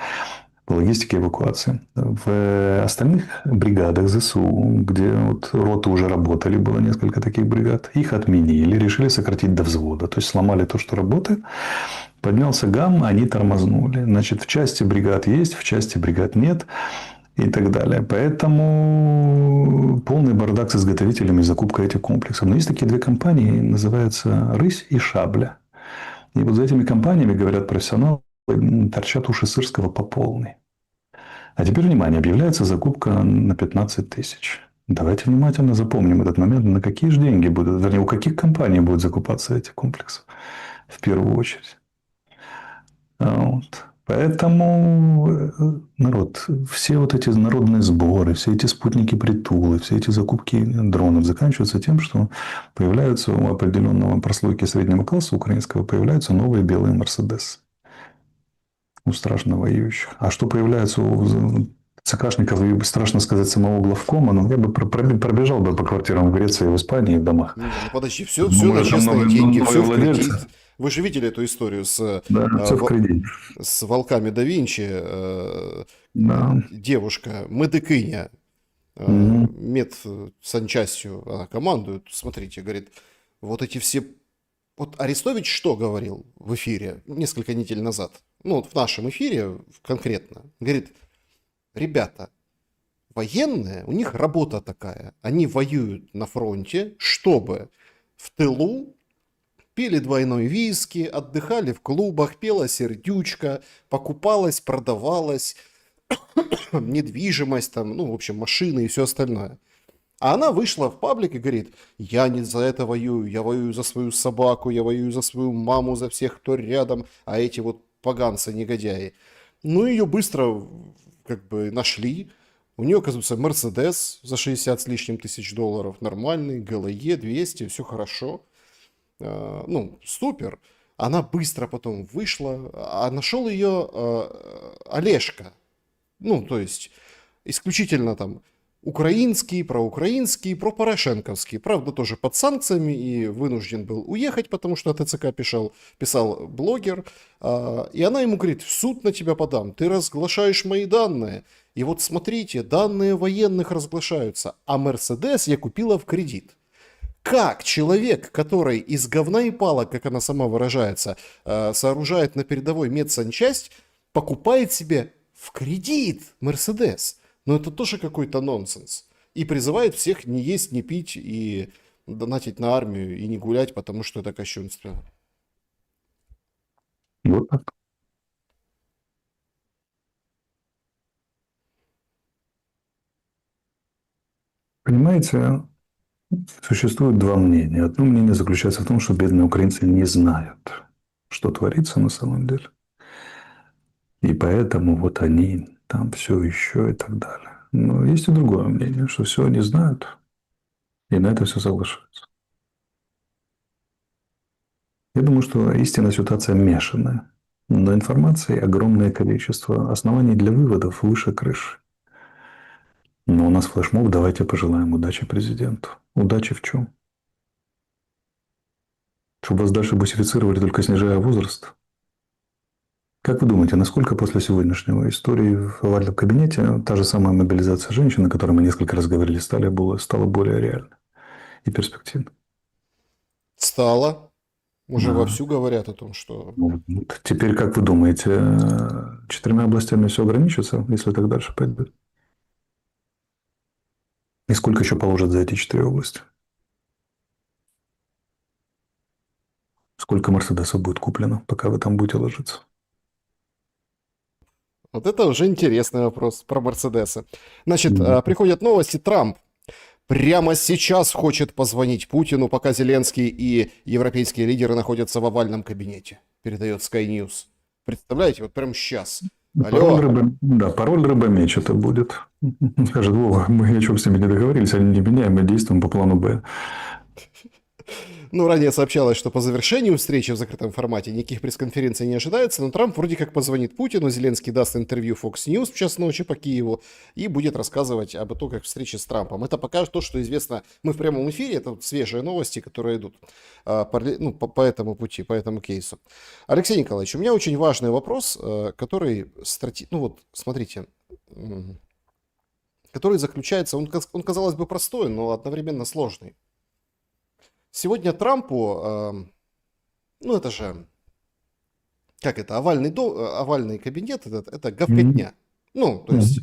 по логистике эвакуации. В остальных бригадах ЗСУ, где вот роты уже работали, было несколько таких бригад, их отменили, решили сократить до взвода. То есть сломали то, что работает. Поднялся гамма, они тормознули. Значит, в части бригад есть, в части бригад нет и так далее. Поэтому полный бардак с изготовителями и закупкой этих комплексов. Но есть такие две компании, называются «Рысь» и «Шабля». И вот за этими компаниями, говорят профессионалы, торчат уши Сырского по полной. А теперь, внимание, объявляется закупка на 15 тысяч. Давайте внимательно запомним этот момент, на какие же деньги будут, вернее, у каких компаний будут закупаться эти комплексы в первую очередь. Вот. Поэтому, народ, все вот эти народные сборы, все эти спутники-притулы, все эти закупки дронов заканчиваются тем, что появляются у определенного прослойки среднего класса украинского, появляются новые белые Мерседесы у страшно воюющих. А что появляется у ЦКшников и, страшно сказать, самого главкома, но я бы пробежал бы по квартирам в Греции, в Испании, в домах. Не, ну подожди, все Думаю, на там честные деньги, новые все в владельцы. кредит. Вы же видели эту историю Да, все в кредит. с волками да Винчи, Да. девушка, медикиня, Мгм. медсанчастью, она командует, смотрите, говорит, вот эти все... Вот Арестович что говорил в эфире несколько недель назад? Ну, вот в нашем эфире конкретно. Говорит, ребята, военные, у них работа такая. Они воюют на фронте, чтобы в тылу пили двойной виски, отдыхали в клубах, пела сердючка, покупалась, продавалась, недвижимость, там, ну, в общем, машины и все остальное. А она вышла в паблик и говорит, я не за это воюю, я воюю за свою собаку, я воюю за свою маму, за всех, кто рядом, а эти вот поганцы, негодяи. Ну, ее быстро как бы нашли. У нее, оказывается, Мерседес за 60 с лишним тысяч долларов, нормальный, ГЛЕ 200, все хорошо. Ну, супер. Она быстро потом вышла, а нашел ее Олежка. Ну, то есть, исключительно там украинский, пропорошенковский. Правда, тоже под санкциями и вынужден был уехать, потому что ТЦК писал блогер. И она ему говорит, в суд на тебя подам, ты разглашаешь мои данные. И вот смотрите, данные военных разглашаются, а Мерседес я купила в кредит. Как человек, который из говна и палок, как она сама выражается, сооружает на передовой медсанчасть, покупает себе в кредит Мерседес? Но это тоже какой-то нонсенс. И призывает всех не есть, не пить и донатить на армию и не гулять, потому что это кощунство. Вот так. Понимаете, существует два мнения. Одно мнение заключается в том, что бедные украинцы не знают, что творится на самом деле. И поэтому вот они там все еще и так далее. Но есть и другое мнение, что все они знают, и на это все соглашаются. Я думаю, что истинная ситуация мешанная. Но информации огромное количество, оснований для выводов выше крыши. Но у нас флешмоб, давайте пожелаем удачи президенту. Удачи в чем? Чтобы вас дальше бусифицировали, только снижая возраст? Как вы думаете, насколько после сегодняшнего истории в овальном кабинете та же самая мобилизация женщин, о которой мы несколько раз говорили, стала более реальной и перспективной? Стало. Уже Да. вовсю говорят о том, что... Вот. Теперь, как вы думаете, 4 областями все ограничится, если так дальше пойдет? И сколько еще положат за эти 4 области? Сколько Мерседесов будет куплено, пока вы там будете ложиться? Вот это уже интересный вопрос про Мерседесы. Значит, Да. приходят новости. Трамп прямо сейчас хочет позвонить Путину, пока Зеленский и европейские лидеры находятся в овальном кабинете. Передает Sky News. Представляете, вот прямо сейчас. Алло. Да, пароль рыба-меч это будет. Скажет, Вова, мы о чем с ними не договорились, они не меняем, мы действуем по плану Б. Ну, ранее сообщалось, что по завершению встречи в закрытом формате никаких пресс-конференций не ожидается, но Трамп вроде как позвонит Путину, Зеленский даст интервью Fox News в час ночи по Киеву и будет рассказывать об итогах встречи с Трампом. Это пока то, что известно. Мы в прямом эфире, это вот свежие новости, которые идут по этому пути, по этому кейсу. Алексей Николаевич, у меня очень важный вопрос, который, ну вот, смотрите, который заключается, он, казалось бы, простой, но одновременно сложный. Сегодня Трампу, ну это же, как это, овальный кабинет, это говкотня. Ну, то есть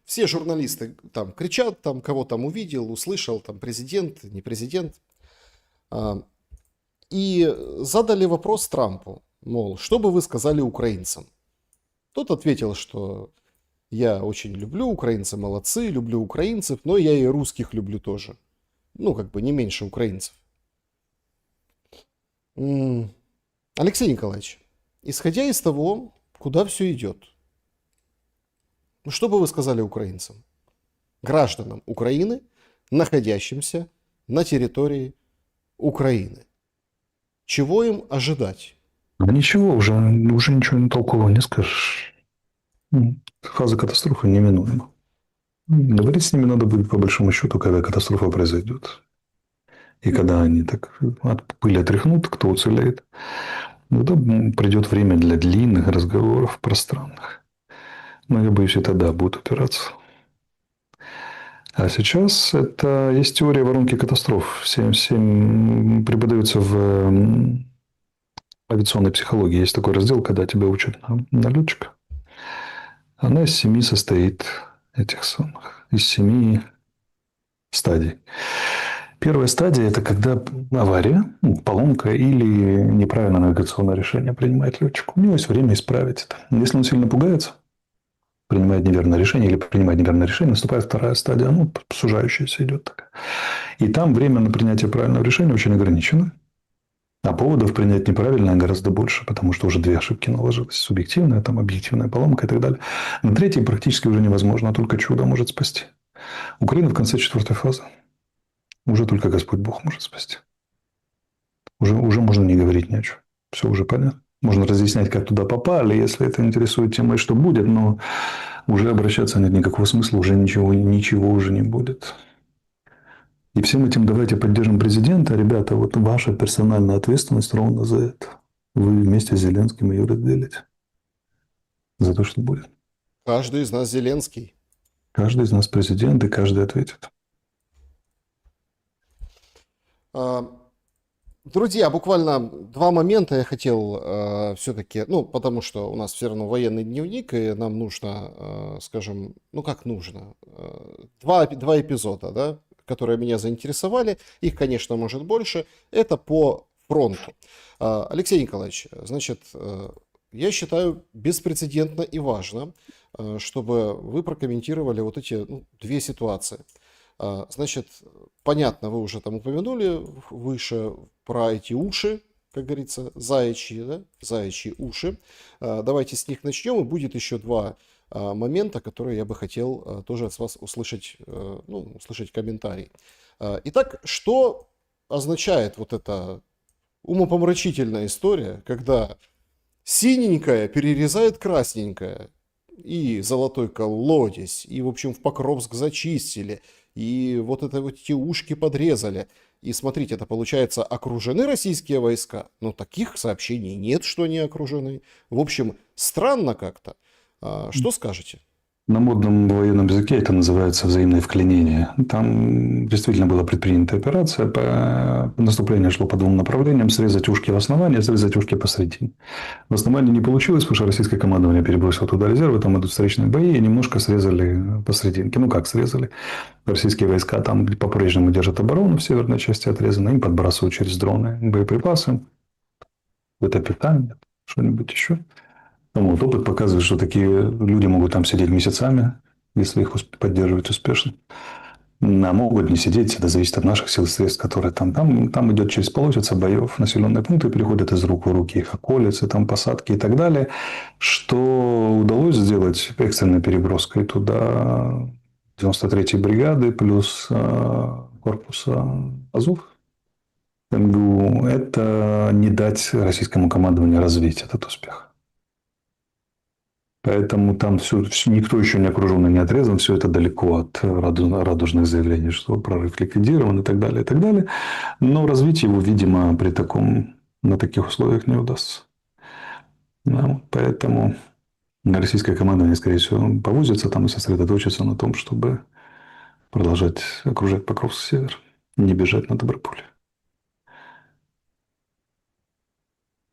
все журналисты там кричат, там кого там увидел, услышал, там президент, не президент. И задали вопрос Трампу, мол, что бы вы сказали украинцам? Тот ответил, что я очень люблю, украинцы молодцы, люблю украинцев, но я и русских люблю тоже. Ну, как бы не меньше украинцев. Алексей Николаевич, исходя из того, куда все идет, что бы вы сказали украинцам, гражданам Украины, находящимся на территории Украины? Чего им ожидать? Да ничего, уже ничего толкового не скажешь. Фаза катастрофы неминуема. Говорить с ними надо будет по большому счету, когда катастрофа произойдет. И когда они так от пыли отряхнут, кто уцелеет, тогда придет время для длинных разговоров пространных. Но я боюсь, и тогда будут упираться. А сейчас это есть теория воронки катастроф. Всем преподается в авиационной психологии. Есть такой раздел, когда тебя учат на летчика. Она из 7 состоит этих самых, из 7 стадий. Первая стадия – это когда авария, поломка или неправильное навигационное решение принимает летчик. У него есть время исправить это. Если он сильно пугается, принимает неверное решение или принимает неверное решение, наступает вторая стадия, ну, сужающаяся идет такая. И там время на принятие правильного решения очень ограничено. А поводов принять неправильное гораздо больше, потому что уже 2 ошибки наложилось. Субъективная, там, объективная поломка и так далее. На третьей практически уже невозможно, только чудо может спасти. Украина в конце 4-й фазы. Уже только Господь Бог может спасти. Уже можно не говорить ни о чем. Все уже понятно. Можно разъяснять, как туда попали, если это интересует темой, что будет, но уже обращаться нет никакого смысла, уже ничего уже не будет. И всем этим давайте поддержим президента. Ребята, вот ваша персональная ответственность ровно за это. Вы вместе с Зеленским ее разделите. За то, что будет. Каждый из нас Зеленский. Каждый из нас президент, и каждый ответит. Друзья, буквально 2 момента я хотел все-таки, ну, потому что у нас все равно военный дневник, и нам нужно, скажем, ну, как нужно, 2 эпизода, да, которые меня заинтересовали, их, конечно, может больше, это по фронту. Алексей Николаевич, значит, я считаю беспрецедентно и важно, чтобы вы прокомментировали вот эти 2 ситуации. Значит, понятно, вы уже там упомянули выше про эти уши, как говорится, заячьи, да? Заячьи уши. Давайте с них начнем, и будет еще 2 момента, которые я бы хотел тоже от вас услышать, ну, услышать комментарий. Итак, что означает вот эта умопомрачительная история, когда синенькая перерезает красненькое, и золотой колодец, и, в общем, в Покровск зачистили, и вот это вот эти ушки подрезали. И смотрите, это получается, окружены российские войска, но таких сообщений нет, что они окружены. В общем, странно как-то. Что скажете? На модном военном языке это называется взаимное вклинение. Там действительно была предпринята операция. Наступление шло по 2 направлениям. Срезать ушки в основании, срезать ушки посредине. В основании не получилось, потому что российское командование перебросило туда резервы. Там идут встречные бои. И немножко срезали посрединке. Ну, как срезали? Российские войска там по-прежнему держат оборону в северной части отрезаны. Им подбрасывают через дроны боеприпасы. Это питание, что-нибудь еще. Вот, опыт показывает, что такие люди могут там сидеть месяцами, если их поддерживать успешно. А могут не сидеть, это зависит от наших сил и средств, которые там идет через полосица боев, населенные пункты переходят из рук в руки, их околицы, там посадки и так далее. Что удалось сделать экстренной переброской туда 93-й бригады плюс корпуса Азов, МГУ, это не дать российскому командованию развить этот успех. Поэтому там никто еще не окружен и не отрезан, все это далеко от радужных заявлений, что прорыв ликвидирован и так далее, и так далее. Но развить его, видимо, на таких условиях не удастся. Да, поэтому российское командование, скорее всего, повозится там и сосредоточится на том, чтобы продолжать окружать Покровск север, не бежать на Доброполе.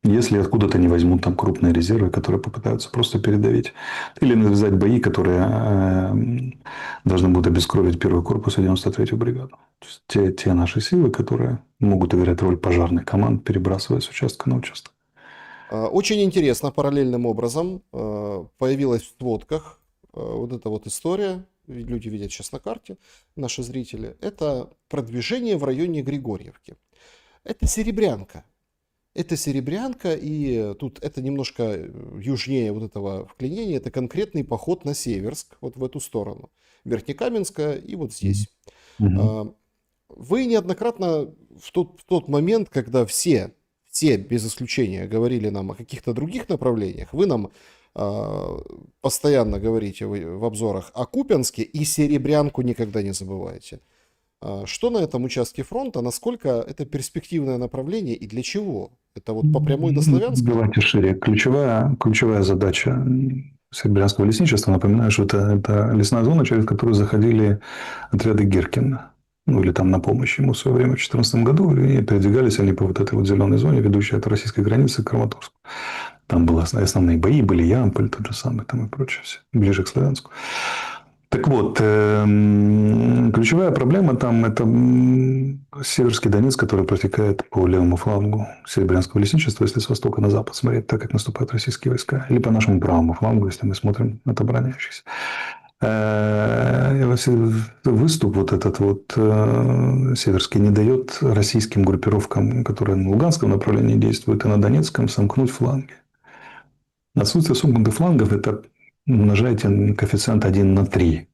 Если откуда-то не возьмут там крупные резервы, которые попытаются просто передавить. Или навязать бои, которые должны будут обескровить первый корпус и 93-ю бригаду. То есть те наши силы, которые могут играть роль пожарных команд, перебрасывая с участка на участок. Очень интересно, параллельным образом появилась в сводках вот эта вот история, люди видят сейчас на карте, наши зрители, это продвижение в районе Григорьевки. Это Серебрянка. Это Серебрянка, и тут это немножко южнее вот этого вклинения, это конкретный поход на Северск, вот в эту сторону, Верхнекаменска и вот здесь. Угу. Вы неоднократно в тот момент, когда все без исключения говорили нам о каких-то других направлениях, вы нам постоянно говорите в обзорах о Купянске и Серебрянку никогда не забываете. Что на этом участке фронта, насколько это перспективное направление и для чего? Это вот по прямой до Славянска? Давайте шире. Ключевая задача Серебрянского лесничества, напоминаю, что это лесная зона, через которую заходили отряды Гиркина. Ну, или там на помощь ему в свое время в 2014 году. И передвигались они по вот этой вот зеленой зоне, ведущей от российской границы к Краматорску. Там были основные бои, были Ямполь, тот же самый, там и прочее, все, ближе к Славянску. Так вот, ключевая проблема там – это Северский Донец, который протекает по левому флангу Серебрянского лесничества, если с востока на запад смотреть, так как наступают российские войска, или по нашему правому флангу, если мы смотрим от обороняющихся. Выступ вот этот вот северский не дает российским группировкам, которые на Луганском направлении действуют, и на Донецком, сомкнуть фланги. Отсутствие сомкнутых флангов – это умножайте коэффициент 1 на 3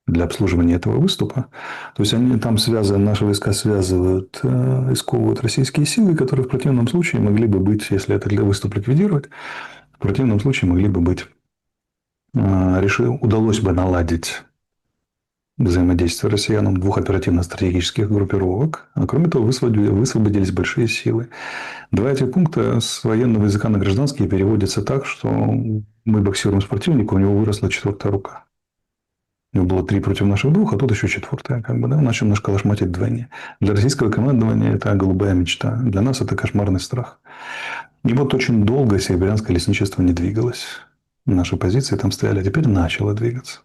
для обслуживания этого выступа. То есть они там наши войска связывают и сковывают российские силы, которые в противном случае могли бы быть, если этот выступ ликвидировать, в противном случае могли бы быть, удалось бы наладить взаимодействие россиянам двух оперативно-стратегических группировок. А кроме того, высвободились большие силы. Два этих пункта с военного языка на гражданский переводятся так, что мы боксируем с противником, у него выросла четвертая рука. У него было 3 против наших 2, а тут еще четвертая. Начал наш калашматить вдвойне. Для российского командования это голубая мечта. Для нас это кошмарный страх. И вот очень долго Серебрянское лесничество не двигалось. Наши позиции там стояли, а теперь начало двигаться.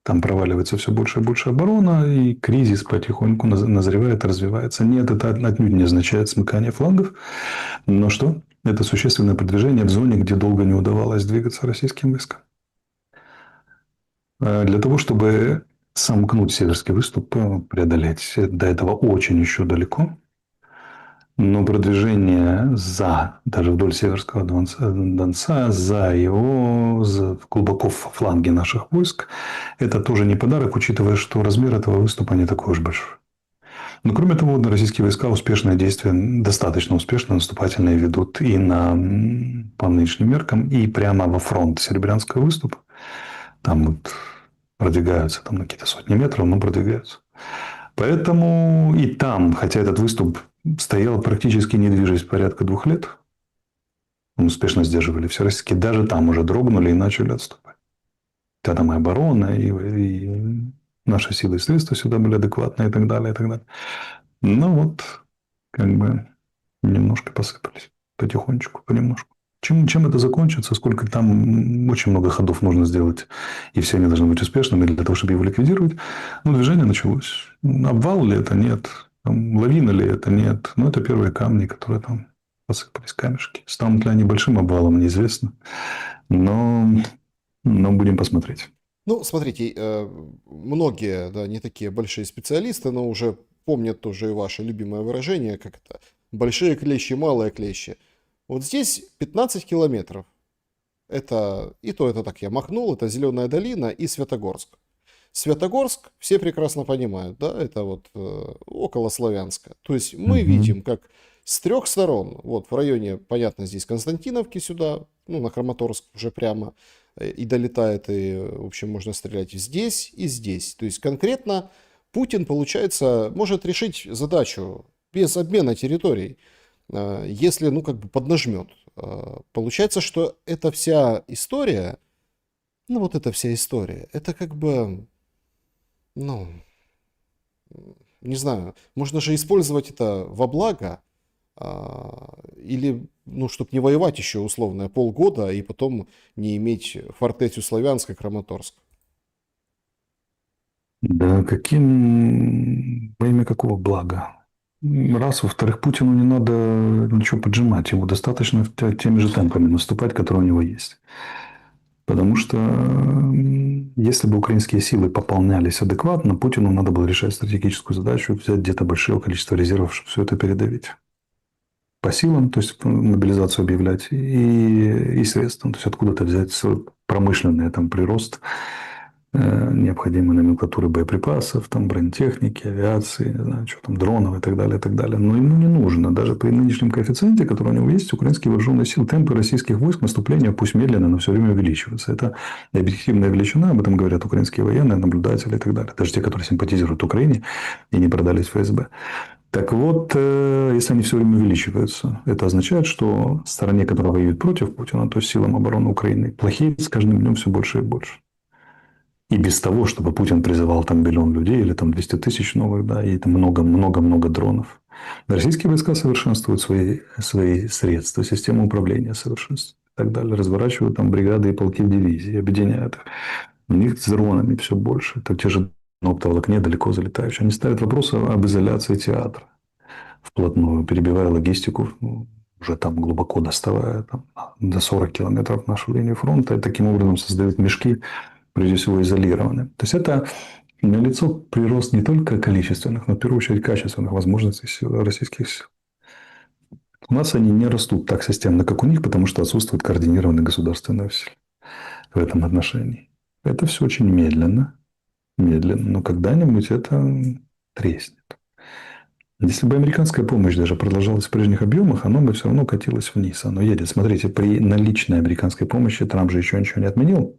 Там проваливается все больше и больше оборона, и кризис потихоньку назревает, развивается. Нет, это отнюдь не означает смыкание флангов. Но что? Это существенное продвижение в зоне, где долго не удавалось двигаться российским войскам. Для того, чтобы сомкнуть северский выступ, преодолеть, до этого очень еще далеко. Но продвижение даже вдоль Северского Донца, глубоко в фланге наших войск, это тоже не подарок, учитывая, что размер этого выступа не такой уж большой. Но, кроме того, российские войска успешные действия, достаточно успешно наступательные ведут и по нынешним меркам, и прямо во фронт Серебрянского выступа. Там вот продвигаются на какие-то сотни метров, но продвигаются. Поэтому и там, хотя этот выступ стоял практически не движаясь порядка 2 лет, мы успешно сдерживали все российские, даже там уже дрогнули и начали отступать. Хотя там и оборона, и наши силы и средства сюда были адекватные и так далее, и так далее. Но вот немножко посыпались. Потихонечку, понемножку. Чем это закончится, сколько там очень много ходов нужно сделать, и все они должны быть успешными для того, чтобы его ликвидировать. Движение началось. Обвал ли это? Нет. Лавина ли это? Нет. Но это первые камни, которые там посыпались, камешки. Станут ли они большим обвалом, неизвестно. Но будем посмотреть. Ну, смотрите, многие, да, не такие большие специалисты, но уже помнят тоже и ваше любимое выражение, как это, большие клещи, малые клещи. Вот здесь 15 километров. Это и то, это так я махнул, это Зеленая долина и Светогорск. Светогорск все прекрасно понимают, да, это вот около Славянска. То есть мы Мгм. видим, как с трех сторон, вот в районе, понятно, здесь Константиновки сюда, ну, на Краматорск уже прямо, и долетает, и, в общем, можно стрелять и здесь, и здесь. То есть конкретно Путин, получается, может решить задачу без обмена территорий, если, ну, как бы поднажмет. Получается, что эта вся история, ну, вот эта вся история, это как бы, ну, не знаю, можно же использовать это во благо, или, ну, чтобы не воевать еще условно полгода и потом не иметь фортецю Славянск и Краматорск. Да, каким, во имя какого блага? Раз, во-вторых, Путину не надо ничего поджимать, ему достаточно теми же темпами наступать, которые у него есть. Потому что если бы украинские силы пополнялись адекватно, Путину надо было решать стратегическую задачу, взять где-то большое количество резервов, чтобы все это передавить. По силам, то есть мобилизацию объявлять, и средствам, то есть откуда-то взять промышленный там прирост необходимой номенклатуры боеприпасов, там, бронетехники, авиации, не знаю, что там, дронов и так далее, и так далее. Но ему не нужно. Даже при нынешнем коэффициенте, который у него есть, украинские вооруженные силы, темпы российских войск наступления, пусть медленно, но все время увеличиваются. Это объективная величина, об этом говорят украинские военные, наблюдатели и так далее. Даже те, которые симпатизируют Украине и не продались в ФСБ. Так вот, если они все время увеличиваются, это означает, что стороне, которая воюет против Путина, то есть силам обороны Украины, плохие с каждым днем все больше и больше. И без того, чтобы Путин призывал там миллион людей или там 200 тысяч новых, да, и там много-много-много дронов. Российские войска совершенствуют свои средства, систему управления совершенствуют и так далее. Разворачивают там бригады и полки в дивизии, объединяют их. У них с дронами все больше. Это те же на оптоволокне далеко залетающие. Они ставят вопрос об изоляции театра вплотную, перебивая логистику, ну, уже там глубоко доставая там, до 40 километров нашу линию фронта, и таким образом создают мешки, прежде всего, изолированы. То есть это налицо прирост не только количественных, но в первую очередь качественных возможностей российских сил. У нас они не растут так системно, как у них, потому что отсутствует координированное государственное усилие в этом отношении. Это все очень медленно, медленно, но когда-нибудь это треснет. Если бы американская помощь даже продолжалась в прежних объемах, оно бы все равно катилось вниз. Оно едет. Смотрите, при наличной американской помощи Трамп же еще ничего не отменил.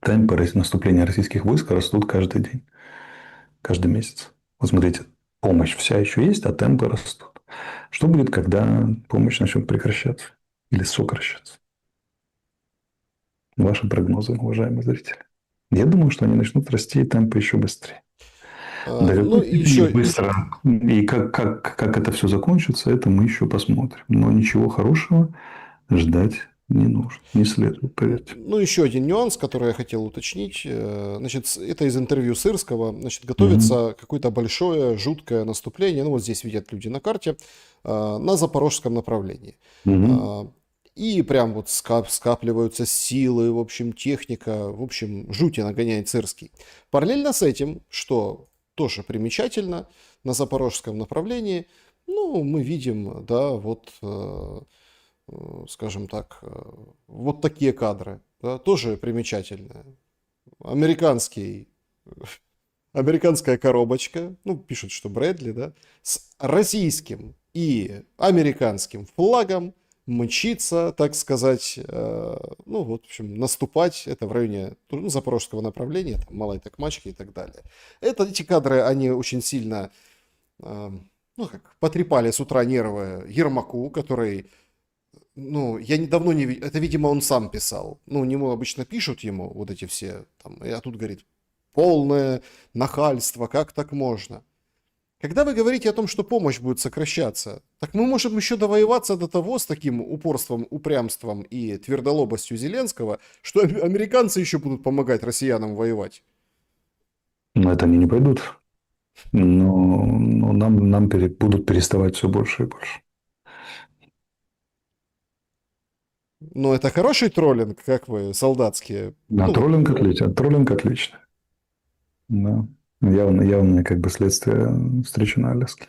Темпы наступления российских войск растут каждый день, каждый месяц. Вот смотрите, помощь вся еще есть, а темпы растут. Что будет, когда помощь начнет прекращаться или сокращаться? Ваши прогнозы, уважаемые зрители. Я думаю, что они начнут расти и темпы еще быстрее. До Ну, какой и степени еще, быстро и как это все закончится, это мы еще посмотрим. Но ничего хорошего ждать не нужно, не следует, поверьте. ну, еще один нюанс, который я хотел уточнить. Значит, это из интервью Сырского. Значит, Мгм. готовится какое-то большое, жуткое наступление. Ну, вот здесь видят люди на карте, на запорожском направлении. Мгм. А, И прям вот скапливаются силы, в общем, техника, в общем, жути нагоняет Сырский. Параллельно с этим, что тоже примечательно, на запорожском направлении, ну, мы видим, да, вот, скажем так, вот такие кадры, да, тоже примечательные. Американский, американская коробочка, ну, пишут, что Брэдли, да, с российским и американским флагом мчится, так сказать, ну, вот, в общем, наступать, это в районе ну, запорожского направления, там, Малой Токмачки и так далее. Эти кадры, они очень сильно, ну, как, потрепали с утра нервы Ермаку, который ну, я давно не видел. Это, видимо, он сам писал. Ну, ему обычно пишут ему вот эти все, там, а тут говорит, полное нахальство, как так можно? Когда вы говорите о том, что помощь будет сокращаться, так мы можем еще довоеваться до того с таким упорством, упрямством и твердолобостью Зеленского, что американцы еще будут помогать россиянам воевать. Но это они не пойдут. Но будут переставать все больше и больше. Но это хороший троллинг, как вы, солдатские. Да, Ну, вот, троллинг отлично. Да. Явное как бы следствие встречи на Аляске.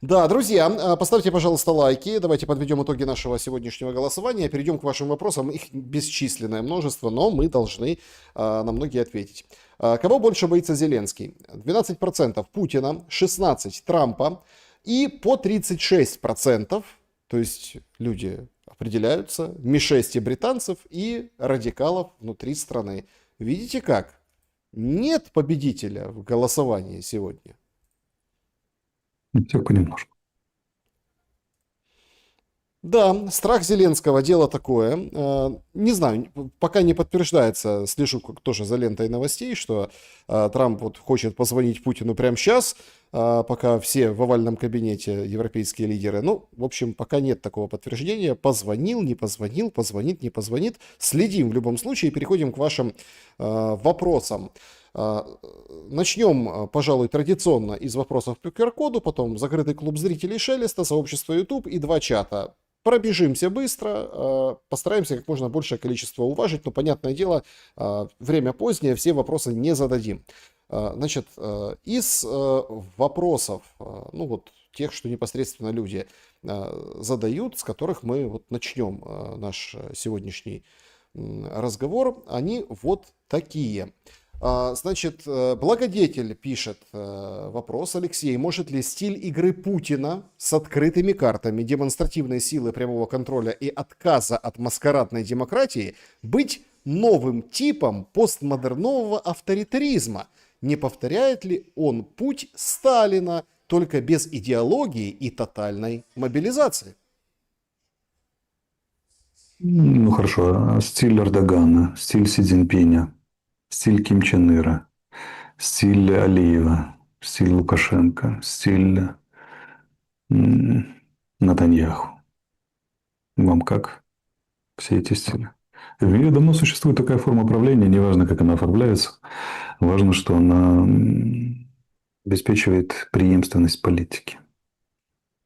да, друзья, поставьте, пожалуйста, лайки. Давайте подведем итоги нашего сегодняшнего голосования. Перейдем к вашим вопросам. Их бесчисленное множество, но мы должны на многие ответить. Кого больше боится Зеленский? 12% Путина, 16% Трампа и по 36%, то есть люди определяются, Ми-6 британцев и радикалов внутри страны. Видите как? Нет победителя в голосовании сегодня. Все понемножку. Да, страх Зеленского дело такое. Не знаю, пока не подтверждается, слежу тоже за лентой новостей, что Трамп вот хочет позвонить Путину прямо сейчас, пока все в овальном кабинете, европейские лидеры. Ну, в общем, пока нет такого подтверждения. Позвонил, не позвонил, позвонит, не позвонит. Следим в любом случае, переходим к вашим вопросам. Начнем, пожалуй, традиционно из вопросов по QR-коду, потом закрытый клуб зрителей Шелеста, сообщество YouTube и два чата. Пробежимся быстро, постараемся как можно большее количество уважить, но, понятное дело, время позднее, все вопросы не зададим. Значит, из вопросов, ну вот тех, что непосредственно люди задают, с которых мы вот начнем наш сегодняшний разговор, они вот такие. Значит, благодетель пишет вопрос, Алексей, может ли стиль игры Путина с открытыми картами, демонстративной силы прямого контроля и отказа от маскарадной демократии быть новым типом постмодернового авторитаризма? Не повторяет ли он путь Сталина, только без идеологии и тотальной мобилизации? Ну хорошо, стиль Эрдогана, стиль Си Цзиньпиня, стиль Ким Чен Ира, стиль Алиева, стиль Лукашенко, стиль Натаньяху. Вам как все эти стили? В мире давно существует такая форма правления, неважно, как она оформляется, важно, что она обеспечивает преемственность политики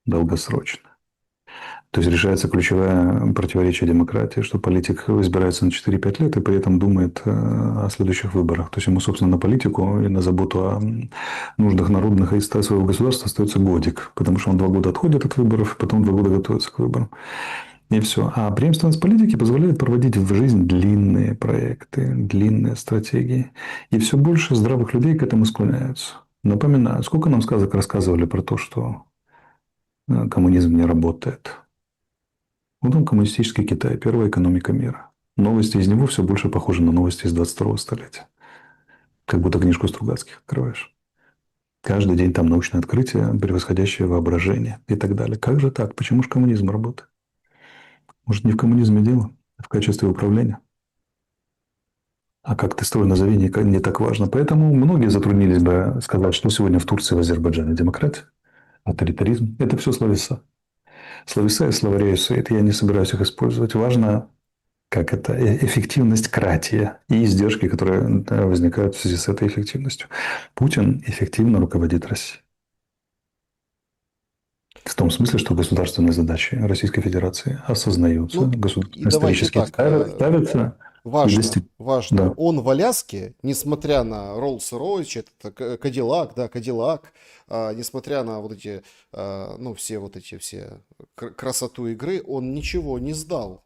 долгосрочно. То есть решается ключевое противоречие демократии, что политик избирается на 4-5 лет и при этом думает о следующих выборах. То есть ему, собственно, на политику и на заботу о нуждах народных и своего государства остается годик, потому что он 2 года отходит от выборов, потом 2 года готовится к выборам. И все. А преемственность политики позволяет проводить в жизнь длинные проекты, длинные стратегии. И все больше здравых людей к этому склоняются. Напоминаю, сколько нам сказок рассказывали про то, что коммунизм не работает. Вот он, коммунистический Китай, первая экономика мира. Новости из него все больше похожи на новости из 22-го столетия. Как будто книжку Стругацких открываешь. Каждый день там научное открытие, превосходящее воображение и так далее. Как же так? Почему же коммунизм работает? Может, не в коммунизме дело, а в качестве управления? А как ты строй назови, не так важно. Поэтому многие затруднились бы сказать, что сегодня в Турции, в Азербайджане демократия, авторитаризм. Это все словеса. Словеса и словаря это я не собираюсь их использовать. Важно, как это, эффективность кратия и издержки, которые возникают в связи с этой эффективностью. Путин эффективно руководит Россией. В том смысле, что государственные задачи Российской Федерации осознаются, Ну, и давайте исторически так, ставятся и важно, достигаются. важно. Да. Он в Аляске, несмотря на Rolls-Royce, это Кадиллак, да, Кадиллак, несмотря на вот эти, ну, все вот эти все красоту игры, он ничего не сдал.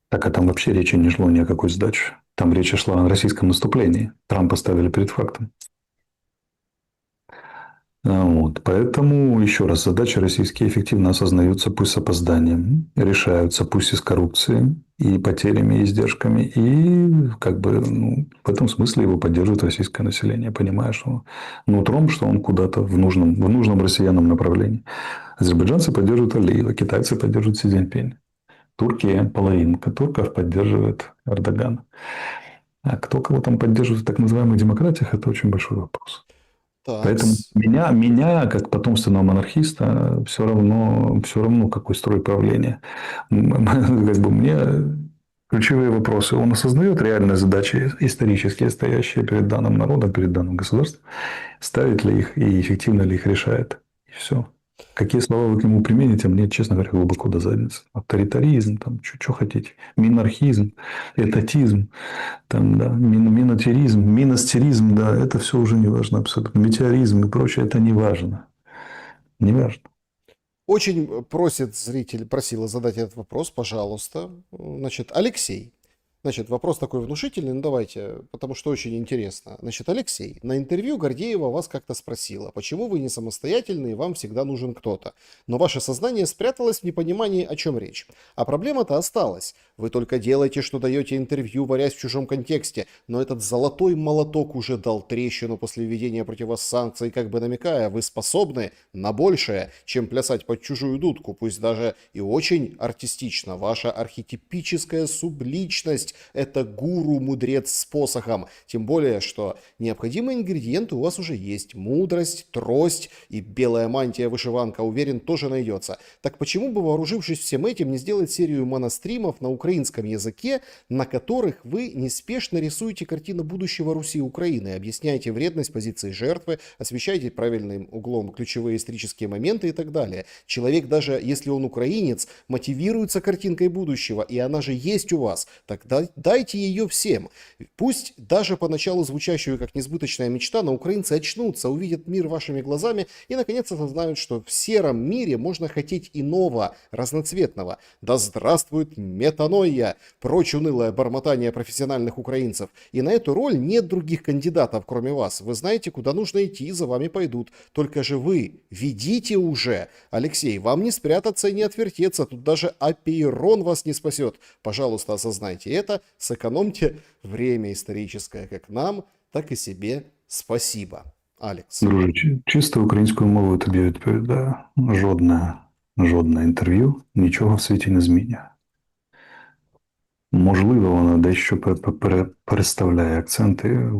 Так, а там вообще речи не шло ни о какой сдаче. Там речь шла о российском наступлении. Трампа ставили перед фактом. Вот. Поэтому, еще раз, задачи российские эффективно осознаются, пусть с опозданием, решаются, пусть и с коррупцией, и потерями, и издержками. И как бы в этом смысле его поддерживает российское население, понимая, что нутром, что он куда-то в нужном россиянам направлении. Азербайджанцы поддерживают Алиева, китайцы поддерживают Си Цзиньпинь. Турки, половинка турков поддерживает Эрдогана. А кто кого там поддерживает в так называемых демократиях, это очень большой вопрос. Так, Поэтому меня, как потомственного монархиста, все равно какой строй правления. Как бы мне ключевые вопросы. Он осознает реальные задачи исторические, стоящие перед данным народом, перед данным государством, ставит ли их и эффективно ли их решает. И все. Какие слова вы к нему примените, мне, честно говоря, глубоко до задницы. Авторитаризм, там, что хотите. Минархизм, этатизм, там, да, минотеризм, миностеризм, да, это все уже не важно абсолютно. Метеоризм и прочее, это не важно. Не важно. Очень просит зритель, просила задать этот вопрос, пожалуйста. Значит, Алексей. Значит, вопрос такой внушительный, ну давайте, потому что очень интересно. Значит, Алексей, на интервью Гордеева вас как-то спросила, почему вы не самостоятельны и вам всегда нужен кто-то. Но ваше сознание спряталось в непонимании, о чем речь. А проблема-то осталась. Вы только делаете, что даете интервью, варясь в чужом контексте, но этот золотой молоток уже дал трещину после введения против вас санкций, как бы намекая, вы способны на большее, чем плясать под чужую дудку, пусть даже и очень артистично. Ваша архетипическая субличность – это гуру-мудрец с посохом. Тем более, что необходимые ингредиенты у вас уже есть. Мудрость, трость и белая мантия-вышиванка, уверен, тоже найдется. Так почему бы, вооружившись всем этим, не сделать серию моностримов на украинском языке, на которых вы неспешно рисуете картину будущего Руси и Украины, объясняете вредность позиции жертвы, освещаете правильным углом ключевые исторические моменты и так далее. Человек, даже если он украинец, мотивируется картинкой будущего, и она же есть у вас. Тогда дайте ее всем. Пусть даже поначалу звучащую как несбыточная мечта, но украинцы очнутся, увидят мир вашими глазами и наконец осознают, что в сером мире можно хотеть иного, разноцветного. Да здравствует метаноия! Прочь унылое бормотание профессиональных украинцев. И на эту роль нет других кандидатов, кроме вас. Вы знаете, куда нужно идти, и за вами пойдут. Только же вы ведите уже. Алексей, вам не спрятаться и не отвертеться. Тут даже Апейрон вас не спасет. Пожалуйста, осознайте это. Сэкономьте время историческое как нам, так і себе. Спасибо. Алекс. Друже, чисто українською мовою тобі відповідаю. Жодне інтерв'ю нічого в світі не змінює. Можливо, воно дещо переставляє акценти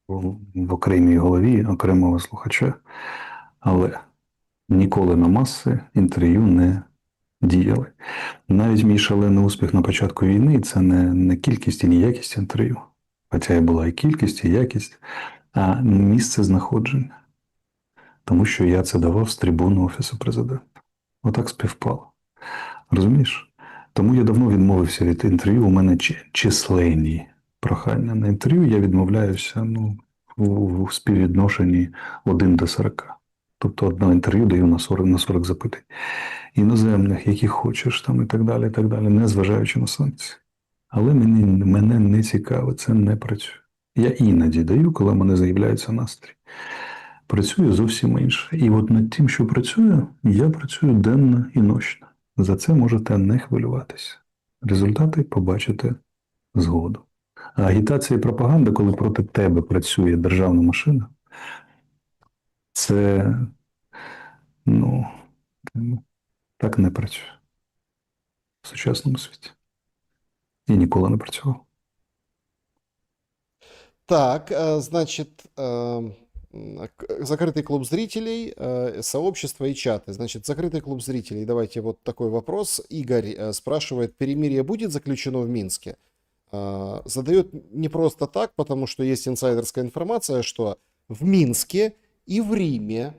в окремій голові окремого слухача, але ніколи на маси інтерв'ю не діяли. Навіть мій шалений успіх на початку війни – це не кількість і не якість інтерв'ю. Хоча і була і кількість, і якість, а місце знаходження. Тому що я це давав з трибуни Офісу Президента. Отак співпало. Розумієш? Тому я давно відмовився від інтерв'ю. У мене численні прохання на інтерв'ю. Я відмовляюся в співвідношенні 1 до 40. Тобто одне інтерв'ю даю на 40 запитань. Іноземних, яких хочеш, там і так далі, не зважаючи на санкції. Але мене не цікаво, це не працює. Я іноді даю, коли в мене з'являється настрій. Працює зовсім інше. І от над тим, що працюю, я працюю денно і ночно. За це можете не хвилюватися. Результати побачите згодом. А агітація і пропаганда, коли проти тебе працює державна машина, це, так не працює в сучасному світі. І ніколи не працював. Так, значит, закрытый клуб зрителей, сообщество и чаты. Значит, закрытый клуб зрителей. Давайте вот такой вопрос. Игорь спрашивает, перемирие будет заключено в Минске? Задает не просто так, потому что есть инсайдерская информация, что в Минске и в Риме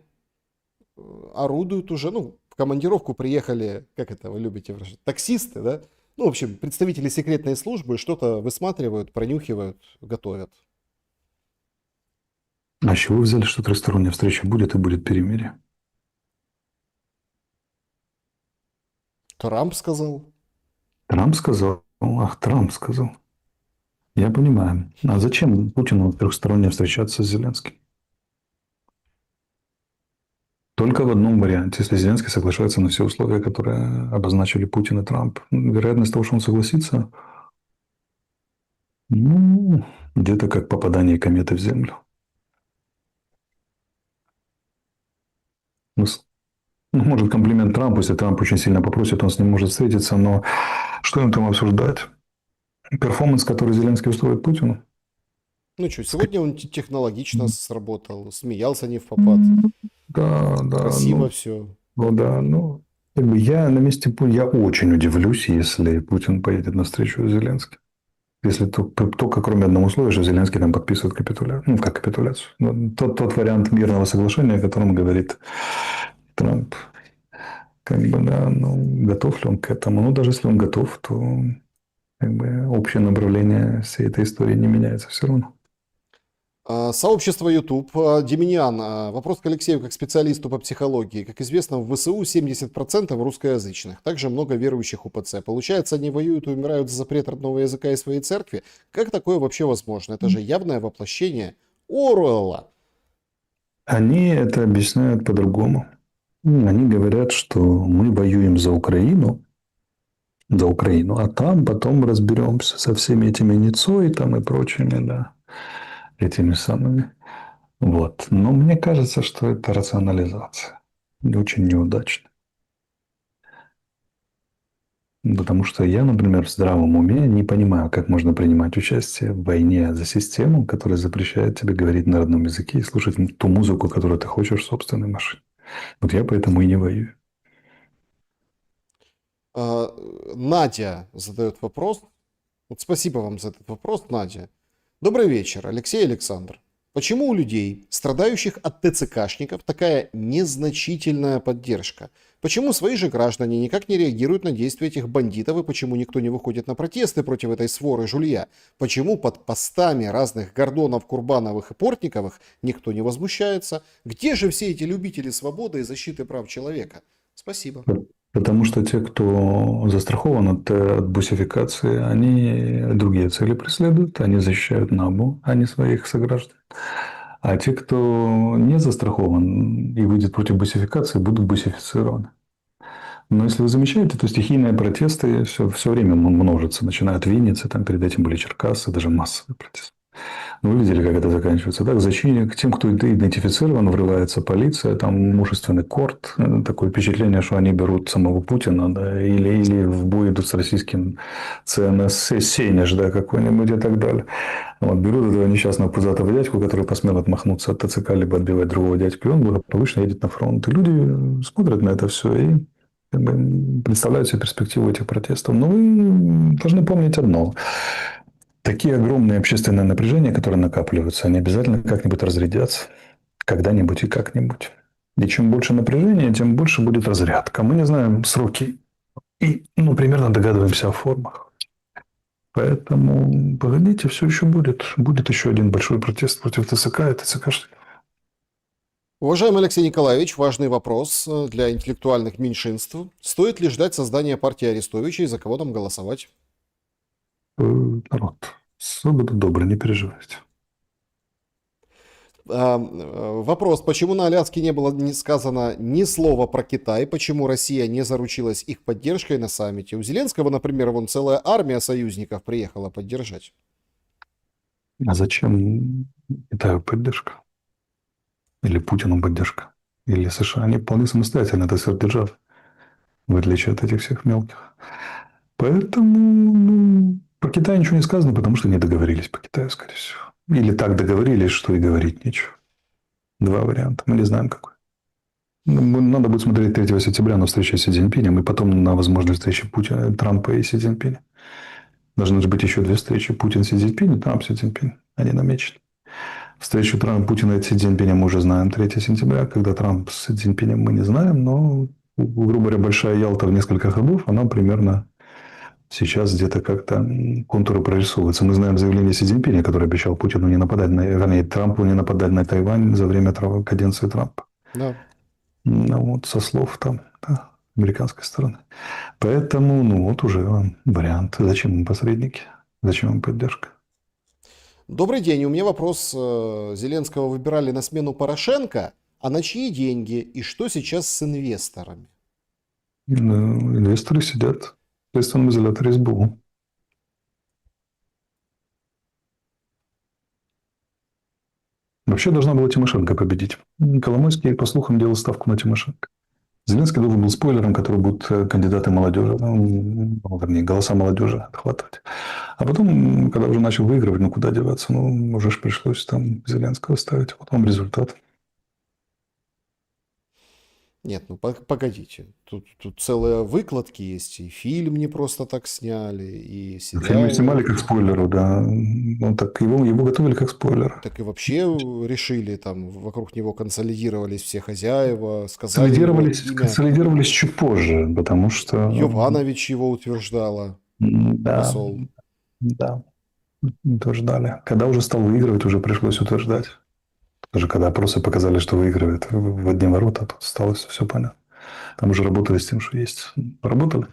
орудуют уже, в командировку приехали, как это вы любите выражать, таксисты, да? В общем, представители секретной службы что-то высматривают, пронюхивают, готовят. А с чего вы взяли, что тристоронняя встреча будет и будет перемирие? Трамп сказал. Трамп сказал? Ах, Трамп сказал. Я понимаю. А зачем Путину трехсторонне встречаться с Зеленским? Только в одном варианте. Если Зеленский соглашается на все условия, которые обозначили Путин и Трамп, вероятность того, что он согласится, где-то как попадание кометы в Землю. Может, комплимент Трампу, если Трамп очень сильно попросит, он с ним может встретиться, но что им там обсуждать? Перформанс, который Зеленский устроит Путину? Сегодня он технологично сработал, смеялся не в попад. Да. Красиво все. Я на месте Путина, я очень удивлюсь, если Путин поедет на встречу с Зеленским. Если только кроме одного условия, что Зеленский там подписывает капитуляцию. Как капитуляцию? Тот вариант мирного соглашения, о котором говорит Трамп, как бы, да, ну, готов ли он к этому? Ну, даже если он готов, то как бы общее направление всей этой истории не меняется все равно. Сообщество YouTube. Деминиан. Вопрос к Алексею как специалисту по психологии. Как известно, в ВСУ 70% русскоязычных. Также много верующих УПЦ. Получается, они воюют и умирают за запрет родного языка и своей церкви? Как такое вообще возможно? Это же явное воплощение Оруэлла. Они это объясняют по-другому. Они говорят, что мы воюем за Украину, а там потом разберемся со всеми этими Ницой там и прочими, да, этими самыми. Вот. Но мне кажется, что это рационализация. Очень неудачно. Потому что я, например, в здравом уме не понимаю, как можно принимать участие в войне за систему, которая запрещает тебе говорить на родном языке и слушать ту музыку, которую ты хочешь в собственной машине. Вот я поэтому и не воюю. А, Надя задает вопрос. Вот спасибо вам за этот вопрос, Надя. Добрый вечер, Алексей и Александр. Почему у людей, страдающих от ТЦКшников, такая незначительная поддержка? Почему свои же граждане никак не реагируют на действия этих бандитов и почему никто не выходит на протесты против этой своры жулья? Почему под постами разных Гордонов, Курбановых и Портниковых никто не возмущается? Где же все эти любители свободы и защиты прав человека? Спасибо. Потому что те, кто застрахован от бусификации, они другие цели преследуют, они защищают НАБУ, а не своих сограждан. А те, кто не застрахован и выйдет против бусификации, будут бусифицированы. Но если вы замечаете, то стихийные протесты все время множатся, начиная от Винницы, там перед этим были Черкассы, даже массовые протесты. Ну, вы видели, как это заканчивается. Так, к тем, кто идентифицирован, врывается полиция, там мужественный корт. Такое впечатление, что они берут самого Путина, да, или в бой идут с российским ЦНС Сенеж, да, какой-нибудь и так далее. Вот, берут этого несчастного пузатого дядьку, который посмел отмахнуться от ТЦК, либо отбивать другого дядьку, и он благополучно едет на фронт. И люди смотрят на это все и как бы представляют себе перспективу этих протестов. Но вы должны помнить одно. Такие огромные общественные напряжения, которые накапливаются, они обязательно как-нибудь разрядятся. Когда-нибудь и как-нибудь. И чем больше напряжения, тем больше будет разрядка. Мы не знаем сроки и примерно догадываемся о формах. Поэтому, погодите, все еще будет. Будет еще один большой протест против ТЦК и ТЦКшников. Уважаемый Алексей Николаевич, важный вопрос для интеллектуальных меньшинств. Стоит ли ждать создания партии Арестовича и за кого там голосовать? Народ, все будет добро, не переживайте. Вопрос, почему на Аляске не было сказано ни слова про Китай, почему Россия не заручилась их поддержкой на саммите? У Зеленского, например, вон целая армия союзников приехала поддержать. А зачем Китаю поддержка? Или Путину поддержка? Или США? Они вполне самостоятельно, это сверхдержавы, в отличие от этих всех мелких. Поэтому про Китай ничего не сказано, потому что не договорились по Китаю, скорее всего. Или так договорились, что и говорить нечего. Два варианта. Мы не знаем, какой. Надо будет смотреть 3 сентября на встречу с Си Цзиньпинем и потом на возможной встрече Путина, Трампа и Си Цзиньпиня. Должны же быть еще 2 встречи Путин, Си Цзиньпинь и Трамп, Си Цзиньпинь. Они намечены. Встречу Путина и Си Цзиньпиня мы уже знаем 3 сентября. Когда Трамп с Си Цзиньпинем мы не знаем, но, грубо говоря, большая Ялта в несколько ходов, она примерно сейчас где-то как-то контуры прорисовываются. Мы знаем заявление Си Цзиньпиня, который обещал Путину не нападать Трампу не нападать на Тайвань за время каденции Трампа. Да. Вот со слов там, да, американской стороны. Поэтому, вот уже вариант. Зачем им посредники? Зачем им поддержка? Добрый день, у меня вопрос. Зеленского выбирали на смену Порошенко, а на чьи деньги и что сейчас с инвесторами? Инвесторы сидят в следственном изоляторе СБУ. Вообще должна была Тимошенко победить. Коломойский, по слухам, делал ставку на Тимошенко. Зеленский должен был спойлером, который будут кандидаты молодежи, вернее, голоса молодежи отхватывать. А потом, когда уже начал выигрывать, куда деваться, уже ж пришлось там Зеленского ставить. Вот вам результат. Нет, ну погодите. Тут целые выкладки есть, и фильм не просто так сняли, и Фильм снимали сериалы. как спойлеру, да. Ну, так его готовили как спойлер. Так и вообще решили, там вокруг него консолидировались все хозяева, сказали его Консолидировались, имя. консолидировались чуть позже, потому что, Йованович его утверждала, да, посол. да, утверждали. Когда уже стал выигрывать, уже пришлось утверждать. Даже когда опросы показали, что выигрывает в одни ворота, тут стало все понятно. Там уже работали с тем, что есть. Поработали.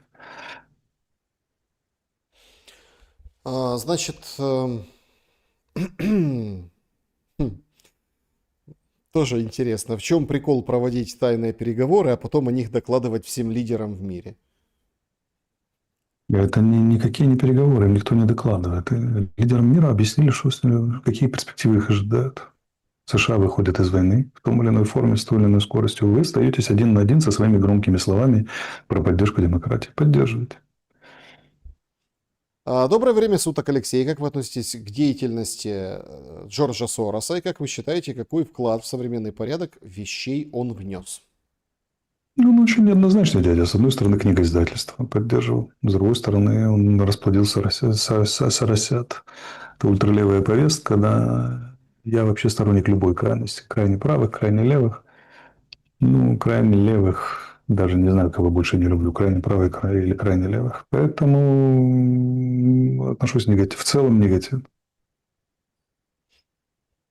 Значит, тоже интересно, в чем прикол проводить тайные переговоры, а потом о них докладывать всем лидерам в мире? Это никакие не переговоры, им никто не докладывает. И лидерам мира объяснили, что какие перспективы их ожидают. США выходят из войны в том или иной форме, с той или иной скоростью. Вы остаетесь один на один со своими громкими словами про поддержку демократии. Поддерживаете. Доброе время суток, Алексей. Как вы относитесь к деятельности Джорджа Сороса и как вы считаете, какой вклад в современный порядок вещей он внес? Ну, он очень неоднозначный дядя. С одной стороны, книга издательства поддерживал. С другой стороны, он расплодил соросят. Это ультралевая повестка, да. Я вообще сторонник любой крайности. Крайне правых, крайне левых. Ну, крайне левых, даже не знаю, кого больше не люблю, крайне правых или крайне левых. Поэтому отношусь негативно, в целом негативно.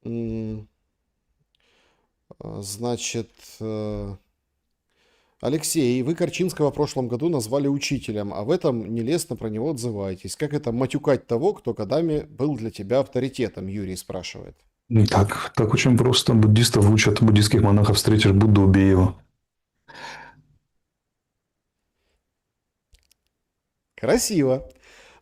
М, Значит, Алексей, вы Корчинского в прошлом году назвали учителем, а в этом нелестно про него отзываетесь. Как это матюкать того, кто годами был для тебя авторитетом, Юрий спрашивает. Так очень просто. Буддистов учат, буддистских монахов встретишь, Будду, убей его. Красиво.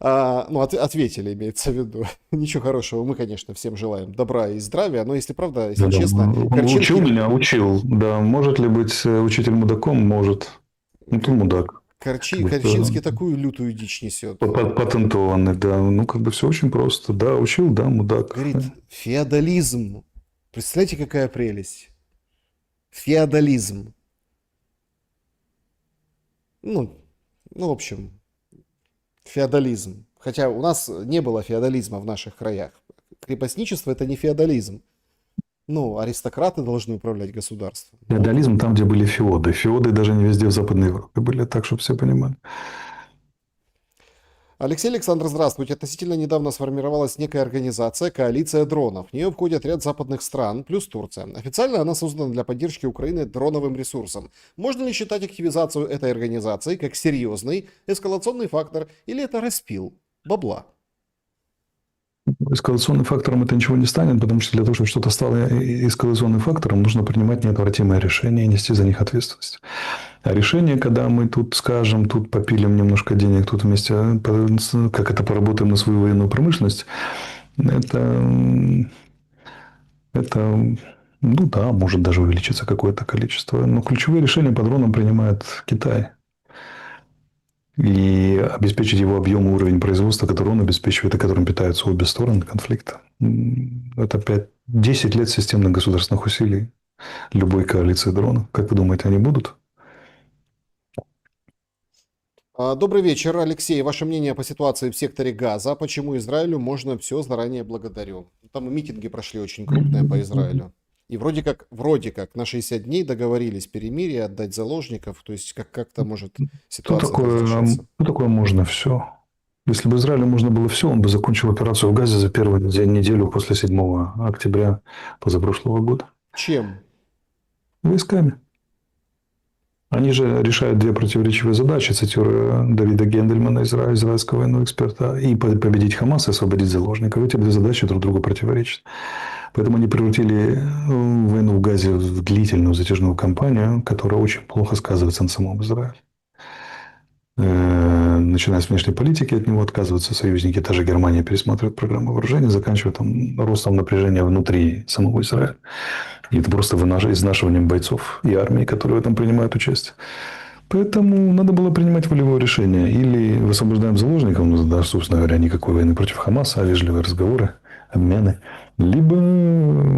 Ну, ответили, имеется в виду. Ничего хорошего. Мы, конечно, всем желаем добра и здравия, но если правда, если Да-да. честно, Он учил Корчинский, меня, учил. Да, может ли быть учитель мудаком? Может. Ну, ты мудак. Как бы, Корчинский такую лютую дичь несет. патентованный, да. Ну, как бы все очень просто. Да, учил, да, мудак. Говорит, феодализм. Представляете, какая прелесть? Феодализм. Ну, ну, в общем, феодализм. Хотя у нас не было феодализма в наших краях. Крепостничество – это не феодализм. Ну, аристократы должны управлять государством. Но Феодализм там, где были феоды. Феоды даже не везде в Западной Европе были, так, чтобы все понимали. Алексей Александр, здравствуйте. Относительно недавно сформировалась некая организация «Коалиция дронов». В нее входят ряд западных стран, плюс Турция. Официально она создана для поддержки Украины дроновым ресурсом. Можно ли считать активизацию этой организации как серьезный эскалационный фактор, или это распил бабла? Эскалационным фактором это ничего не станет, потому что для того, чтобы что-то стало эскалационным фактором, нужно принимать неотвратимые решения и нести за них ответственность. А решение, когда мы тут скажем, тут попилим немножко денег, тут вместе, как это, поработаем на свою военную промышленность, это, ну да, может даже увеличиться какое-то количество. Но ключевые решения по дронам принимает Китай. И обеспечить его объем и уровень производства, который он обеспечивает и которым питаются обе стороны конфликта. Это 10 лет системных государственных усилий любой коалиции дронов. Как вы думаете, они будут? Добрый вечер, Алексей. Ваше мнение по ситуации в секторе Газа? Почему Израилю можно все? Заранее благодарю. Там и митинги прошли очень крупные по Израилю. И вроде как на 60 дней договорились перемирие, отдать заложников. То есть как-то может Что ситуация такое, разрешиться. что такое можно все? Если бы Израилю можно было все, он бы закончил операцию в Газе за первую неделю после 7 октября позапрошлого года. Чем? Войсками. Они же решают две противоречивые задачи, цитируя Давида Гендельмана, израильского военного эксперта, и победить Хамас и освободить заложников. Эти две задачи друг другу противоречат. Поэтому они превратили войну в Газе в длительную затяжную кампанию, которая очень плохо сказывается на самом Израиле. Начиная с внешней политики, от него отказываются союзники. Та же Германия пересматривает программу вооружения, заканчивая там ростом напряжения внутри самого Израиля. И это просто изнашиванием бойцов и армии, которые в этом принимают участие. Поэтому надо было принимать волевое решение. Или высвобождаем заложников, ну, да, собственно говоря, никакой войны против Хамаса, а вежливые разговоры обмены, либо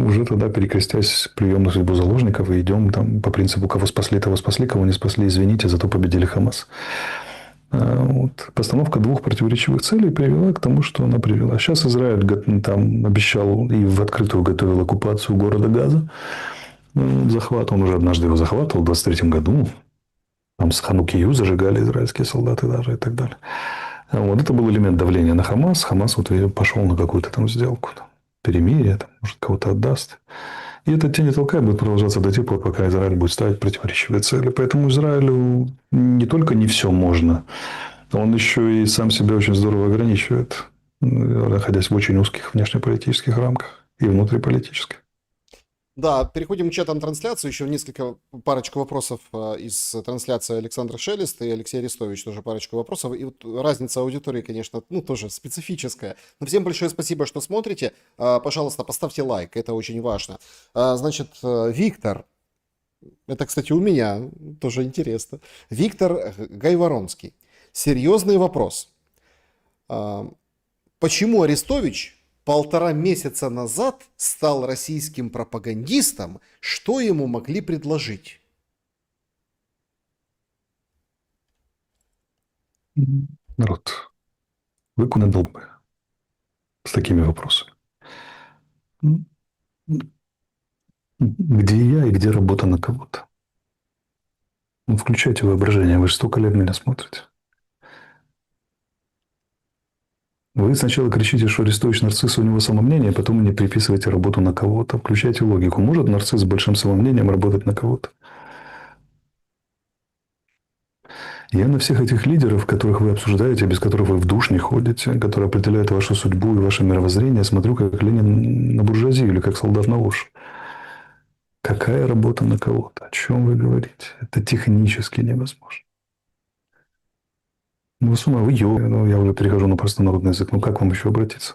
уже тогда, перекрестясь прием на судьбу заложников, и идем там по принципу, кого спасли, того спасли, кого не спасли, извините, зато победили Хамас. Вот. Постановка двух противоречивых целей привела к тому, что она привела. Сейчас Израиль там обещал и в открытую готовил оккупацию города Газа. Захват. Он уже однажды его захватывал в 23 году. Там с Ханукию зажигали израильские солдаты даже и так далее. Вот это был элемент давления на Хамас. Хамас вот пошел на какую-то там сделку. Там, перемирие, там, может, кого-то отдаст. И эта тень толкая будет продолжаться до тех пор, пока Израиль будет ставить противоречивые цели. Поэтому Израилю не только не все можно, он еще и сам себя очень здорово ограничивает, находясь в очень узких внешнеполитических рамках и внутриполитических. Да, переходим к чатам трансляции. Еще парочку вопросов из трансляции Александра Шелеста и Алексей Арестович. Тоже парочку вопросов. И вот разница аудитории, конечно, тоже специфическая. Но всем большое спасибо, что смотрите. Пожалуйста, поставьте лайк, это очень важно. Значит, Виктор, это, кстати, у меня тоже интересно. Виктор Гайворонский. Серьезный вопрос. Почему Арестович 1,5 месяца назад стал российским пропагандистом? Что ему могли предложить? Народ, вы куда долбы с такими вопросами. Где я и где работа на кого-то? Включайте воображение, вы же столько лет меня смотрите. Вы сначала кричите, что Арестович нарцисс, у него самомнение, а потом мне приписываете работу на кого-то. Включайте логику. Может нарцисс с большим самомнением работать на кого-то? Я на всех этих лидеров, которых вы обсуждаете, без которых вы в душ не ходите, которые определяют вашу судьбу и ваше мировоззрение, смотрю, как Ленин на буржуазию или как солдат на ложь. Какая работа на кого-то? О чем вы говорите? Это технически невозможно. Ну, с ума вы ну, я уже перехожу на простонародный язык. Ну, как вам еще обратиться?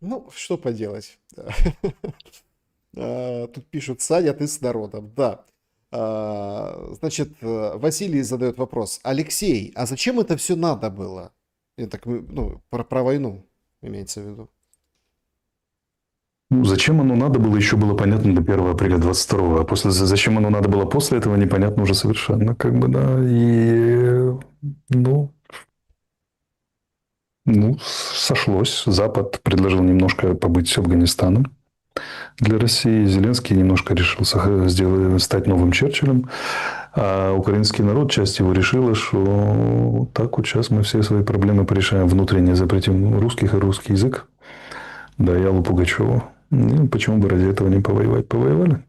Ну, что поделать. Тут пишут, Саня, ты с народом. Да. Значит, Василий задает вопрос. Алексей, а зачем это все надо было? Про войну имеется в виду. Ну, зачем оно надо было, еще было понятно до 1 апреля 22-го. А зачем оно надо было после этого, непонятно уже совершенно. Как бы, да. И, сошлось. Запад предложил немножко побыть с Афганистаном для России. Зеленский немножко решил стать новым Черчиллем. А украинский народ, часть его решила, что так вот сейчас мы все свои проблемы порешаем внутренне, запретим русских и русский язык. Да, Ялу Пугачеву. Ну, почему бы ради этого не повоевать? Повоевали.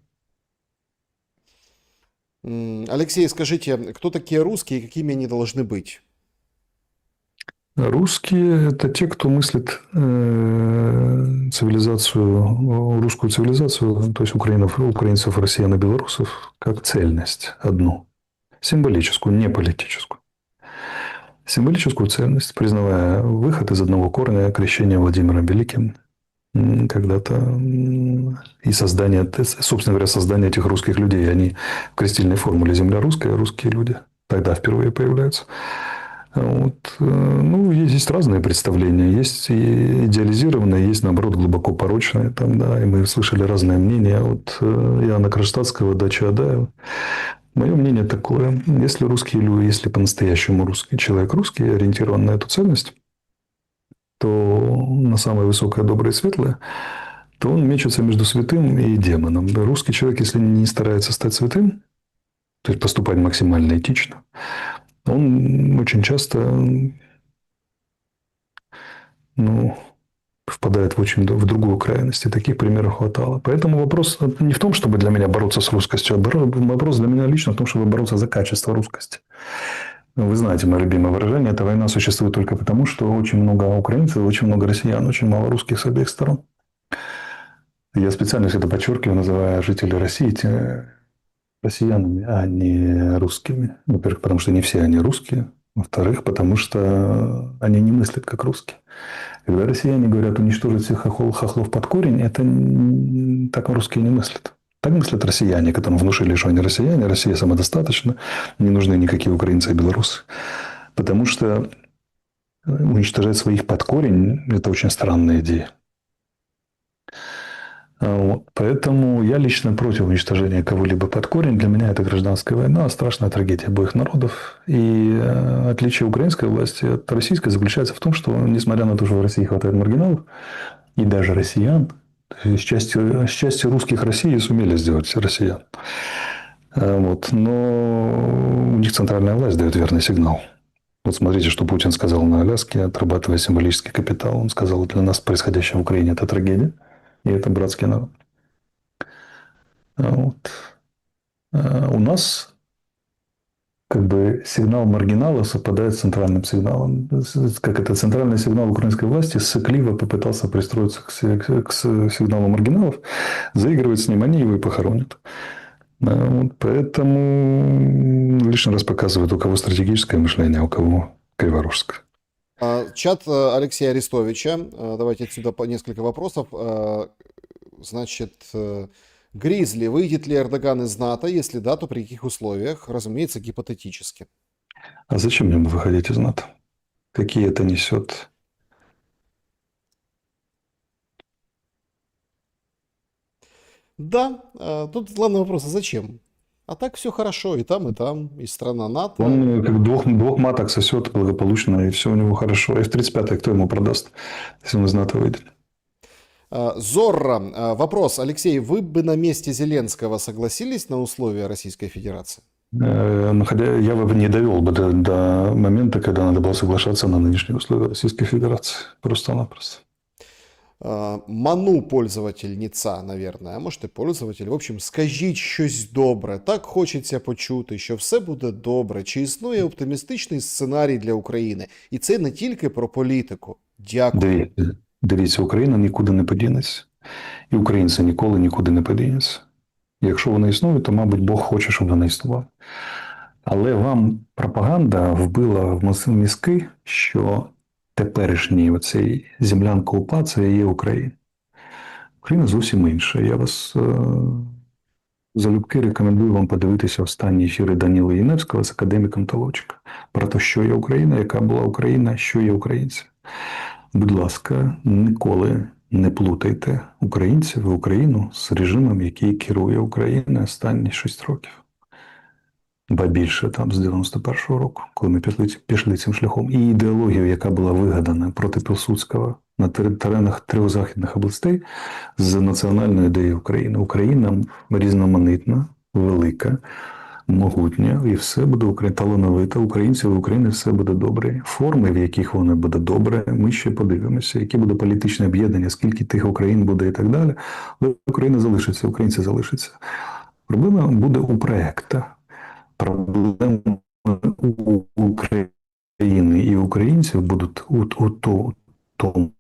Алексей, скажите, кто такие русские и какими они должны быть? Русские – это те, кто мыслит цивилизацию, русскую цивилизацию, то есть украинцев, россиян и белорусов, как цельность одну. Символическую, не политическую. Символическую ценность, признавая выход из одного корня, крещение Владимиром Великим, когда-то и создание, собственно говоря, создание этих русских людей. Они в крестильной формуле «Земля русская», русские люди тогда впервые появляются. Вот. Ну, есть разные представления. Есть и идеализированные, есть, наоборот, глубоко порочные. Там, да, и мы слышали разные мнения от Иоанна Кронштадтского до Чаадаева. Мое мнение такое. Если русские люди, если по-настоящему русский человек русский, ориентирован на эту ценность, то на самое высокое, доброе и светлое, то он мечется между святым и демоном. Русский человек, если не старается стать святым, то есть поступать максимально этично, он очень часто впадает в другую крайность. И таких примеров хватало. Поэтому вопрос не в том, чтобы для меня бороться с русскостью, а вопрос для меня лично в том, чтобы бороться за качество русскости. Вы знаете мое любимое выражение. Эта война существует только потому, что очень много украинцев, очень много россиян, очень мало русских с обеих сторон. Я специально все это подчеркиваю, называя жителей России россиянами, а не русскими. Во-первых, потому что не все они русские. Во-вторых, потому что они не мыслят как русские. Когда россияне говорят уничтожить всех хохлов под корень, это так русские не мыслят. Так мыслят россияне, которым внушили, что они россияне, Россия самодостаточна, не нужны никакие украинцы и белорусы. Потому что уничтожать своих под корень – это очень странная идея. Вот. Поэтому я лично против уничтожения кого-либо под корень. Для меня это гражданская война, страшная трагедия обоих народов. И отличие украинской власти от российской заключается в том, что, несмотря на то, что в России хватает маргиналов, и даже россиян, то есть части русских России сумели сделать россиян. Вот. Но у них центральная власть дает верный сигнал. Вот смотрите, что Путин сказал на Аляске, отрабатывая символический капитал. Он сказал, для нас происходящее в Украине – это трагедия, и это братский народ. Вот. У нас как бы сигнал маргинала совпадает с центральным сигналом. Как это центральный сигнал украинской власти сыкливо попытался пристроиться к сигналу маргиналов, заигрывать с ним, они его и похоронят. Вот, поэтому лишний раз показывает, у кого стратегическое мышление, а у кого криворожское. Чат Алексея Арестовича. Давайте отсюда по несколько вопросов. Значит, Гризли, выйдет ли Эрдоган из НАТО? Если да, то при каких условиях? Разумеется, гипотетически. А зачем ему выходить из НАТО? Какие это несет? Да, тут главный вопрос, а зачем? А так все хорошо, и там, и страна НАТО. Он как двух маток сосет благополучно, и все у него хорошо. F-35 кто ему продаст, если он из НАТО выйдет? Зорро, вопрос. Алексей, вы бы на месте Зеленского согласились на условия Российской Федерации? Хотя я бы не довел бы до момента, когда надо было соглашаться на нынешние условия Российской Федерации. Просто-напросто. Ману пользовательниця, наверное, а може і пользователь. В общем, скажіть щось добре, так хочеться почути, що все буде добре. Чи існує оптимістичний сценарій для України? І це не тільки про політику. Дякую. Дивіться, Україна нікуди не подінеться. І українці ніколи нікуди не подінуться. Якщо вони існують, то, мабуть, Бог хоче, щоб вони існували. Але вам пропаганда вбила в мізки, що теперішній оцей землянка УПА – це є Україна. Україна зовсім інша. Я вас залюбки рекомендую вам подивитися останні ефіри Даніла Єневського з академіком Толочка про те, що є Україна, яка була Україна, що є українці. Будь ласка, ніколи не плутайте українців і Україну з режимом, який керує Україною останні 6 років. Ба більше там з 91-го року, коли ми пішли цим шляхом. І ідеологію, яка була вигадана проти Пілсудського на теренах 3 західних областей з національною ідеєю України. Україна різноманітна, велика, могутня, і все буде талановита. Українців і України все буде добре. Форми, в яких воно буде добре, ми ще подивимося, які буде політичне об'єднання, скільки тих Україн буде і так далі. Але Україна залишиться, українці залишаться. Проблема буде у проєктах. Проблеми у України і українців будуть у тому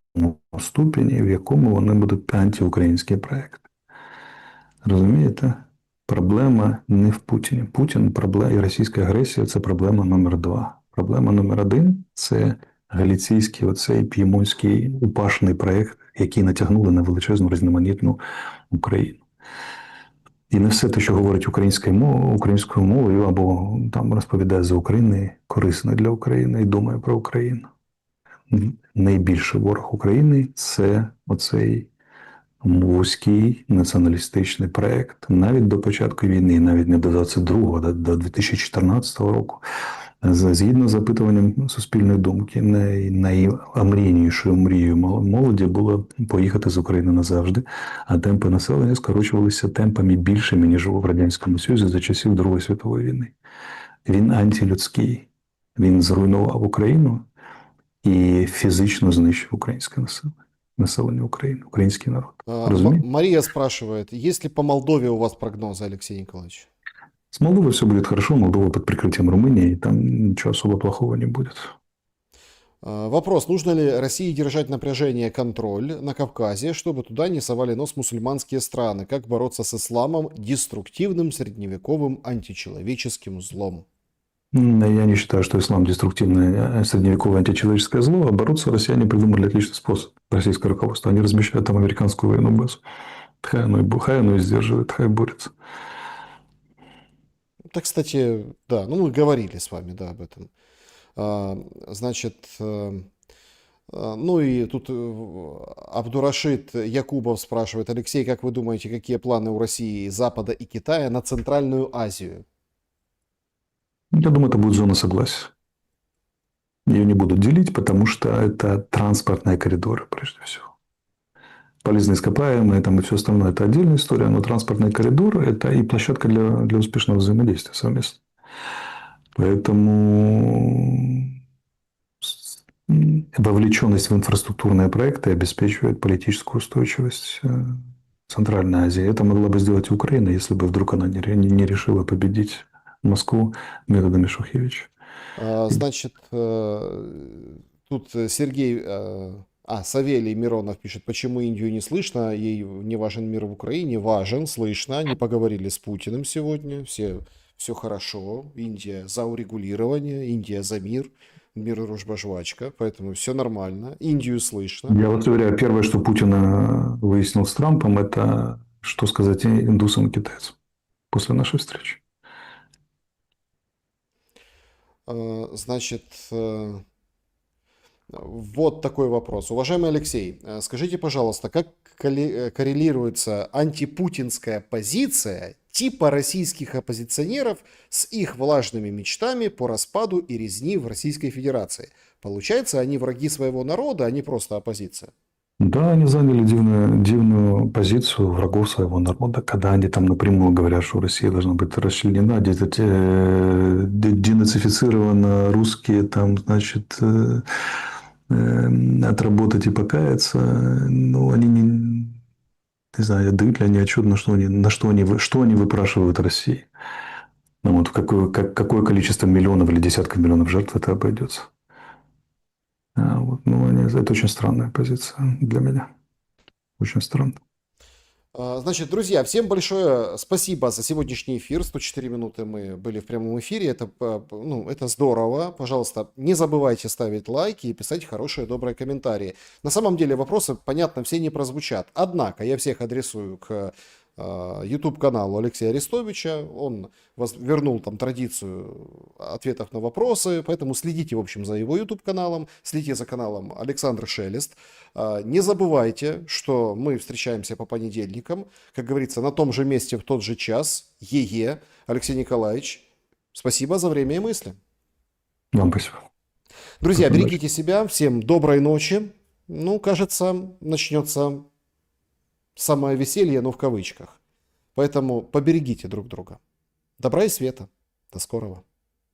ступені, в якому вони будуть антиукраїнський проєкт. Розумієте? Проблема не в Путіні. Путін і російська агресія – це проблема номер 2. Проблема номер 1 – це галіційський оцей п'ємонський упашний проєкт, який натягнули на величезну різноманітну Україну. І не все те, що говорить українською мовою, або там розповідає за Україну, корисно для України і думає про Україну. Найбільший ворог України – це оцей вузький націоналістичний проєкт. Навіть до початку війни, навіть не до 22-го, до 2014 року. Згідно з опитуванням суспільної думки, найомрійнішою мрією молоді було поїхати з України назавжди, а темпи населення скорочувалися темпами більшими, ніж в Радянському Союзі за часів Другої світової війни. Він антилюдський. Він зруйнував Україну і фізично знищив українське населення України, український народ. Мария спрашивает, есть ли по Молдове у вас прогнозы, Алексей Николаевич? С Молдовой все будет хорошо, Молдова под прикрытием Румынии, и там ничего особо плохого не будет. Вопрос, нужно ли России держать напряжение, контроль на Кавказе, чтобы туда не совали нос мусульманские страны? Как бороться с исламом, деструктивным, средневековым, античеловеческим злом? Я не считаю, что ислам деструктивное, средневековое античеловеческое зло, а бороться россияне придумали отличный способ. Российское руководство. Они размещают там американскую военную базу. Хай оно и сдерживает, хай борется. Так, кстати, да, мы говорили с вами, да, об этом. Значит, Ну и тут Абдурашид Якубов спрашивает: Алексей, как вы думаете, какие планы у России, Запада и Китая на Центральную Азию? Я думаю, это будет зона согласия. Ее не будут делить, потому что это транспортные коридоры, прежде всего. Полезные ископаемые там и все остальное – это отдельная история, но транспортный коридор – это и площадка для успешного взаимодействия совместно. Поэтому вовлеченность в инфраструктурные проекты обеспечивает политическую устойчивость Центральной Азии. Это могла бы сделать и Украина, если бы вдруг она не решила победить Москву методами Шухевича. Значит, тут Сергей, Савелий Миронов пишет: почему Индию не слышно, ей не важен мир в Украине. Важен, слышно, они поговорили с Путиным сегодня, все хорошо, Индия за урегулирование, Индия за мир, мир, дружба, жвачка, поэтому все нормально, Индию слышно. Я вас уверяю, первое, что Путин выяснил с Трампом, это что сказать индусам и китайцам после нашей встречи. Значит, вот такой вопрос. Уважаемый Алексей, скажите, пожалуйста, как коррелируется антипутинская позиция типа российских оппозиционеров с их влажными мечтами по распаду и резни в Российской Федерации? Получается, они враги своего народа, а не просто оппозиция. Да, они заняли дивную позицию врагов своего народа, когда они там напрямую говорят, что Россия должна быть расчленена, денацифицирована, русские там, значит, отработать и покаяться. Но они не знаю, дают ли они отчет, что они выпрашивают России. Ну, вот какое количество миллионов или десятков миллионов жертв это обойдется. Это очень странная позиция для меня. Очень странно. Значит, друзья, всем большое спасибо за сегодняшний эфир. 104 минуты мы были в прямом эфире. Это здорово. Пожалуйста, не забывайте ставить лайки и писать хорошие, добрые комментарии. На самом деле вопросы, понятно, все не прозвучат. Однако я всех адресую к YouTube-каналу Алексея Арестовича. Он вернул там традицию ответов на вопросы, поэтому следите, в общем, за его YouTube-каналом, следите за каналом Александр Шелест. Не забывайте, что мы встречаемся по понедельникам, как говорится, на том же месте в тот же час. Алексей Николаевич, спасибо за время и мысли. Вам спасибо. Друзья, берегите себя, всем доброй ночи. Кажется, начнется самое веселье, но в кавычках. Поэтому поберегите друг друга. Добра и света. До скорого.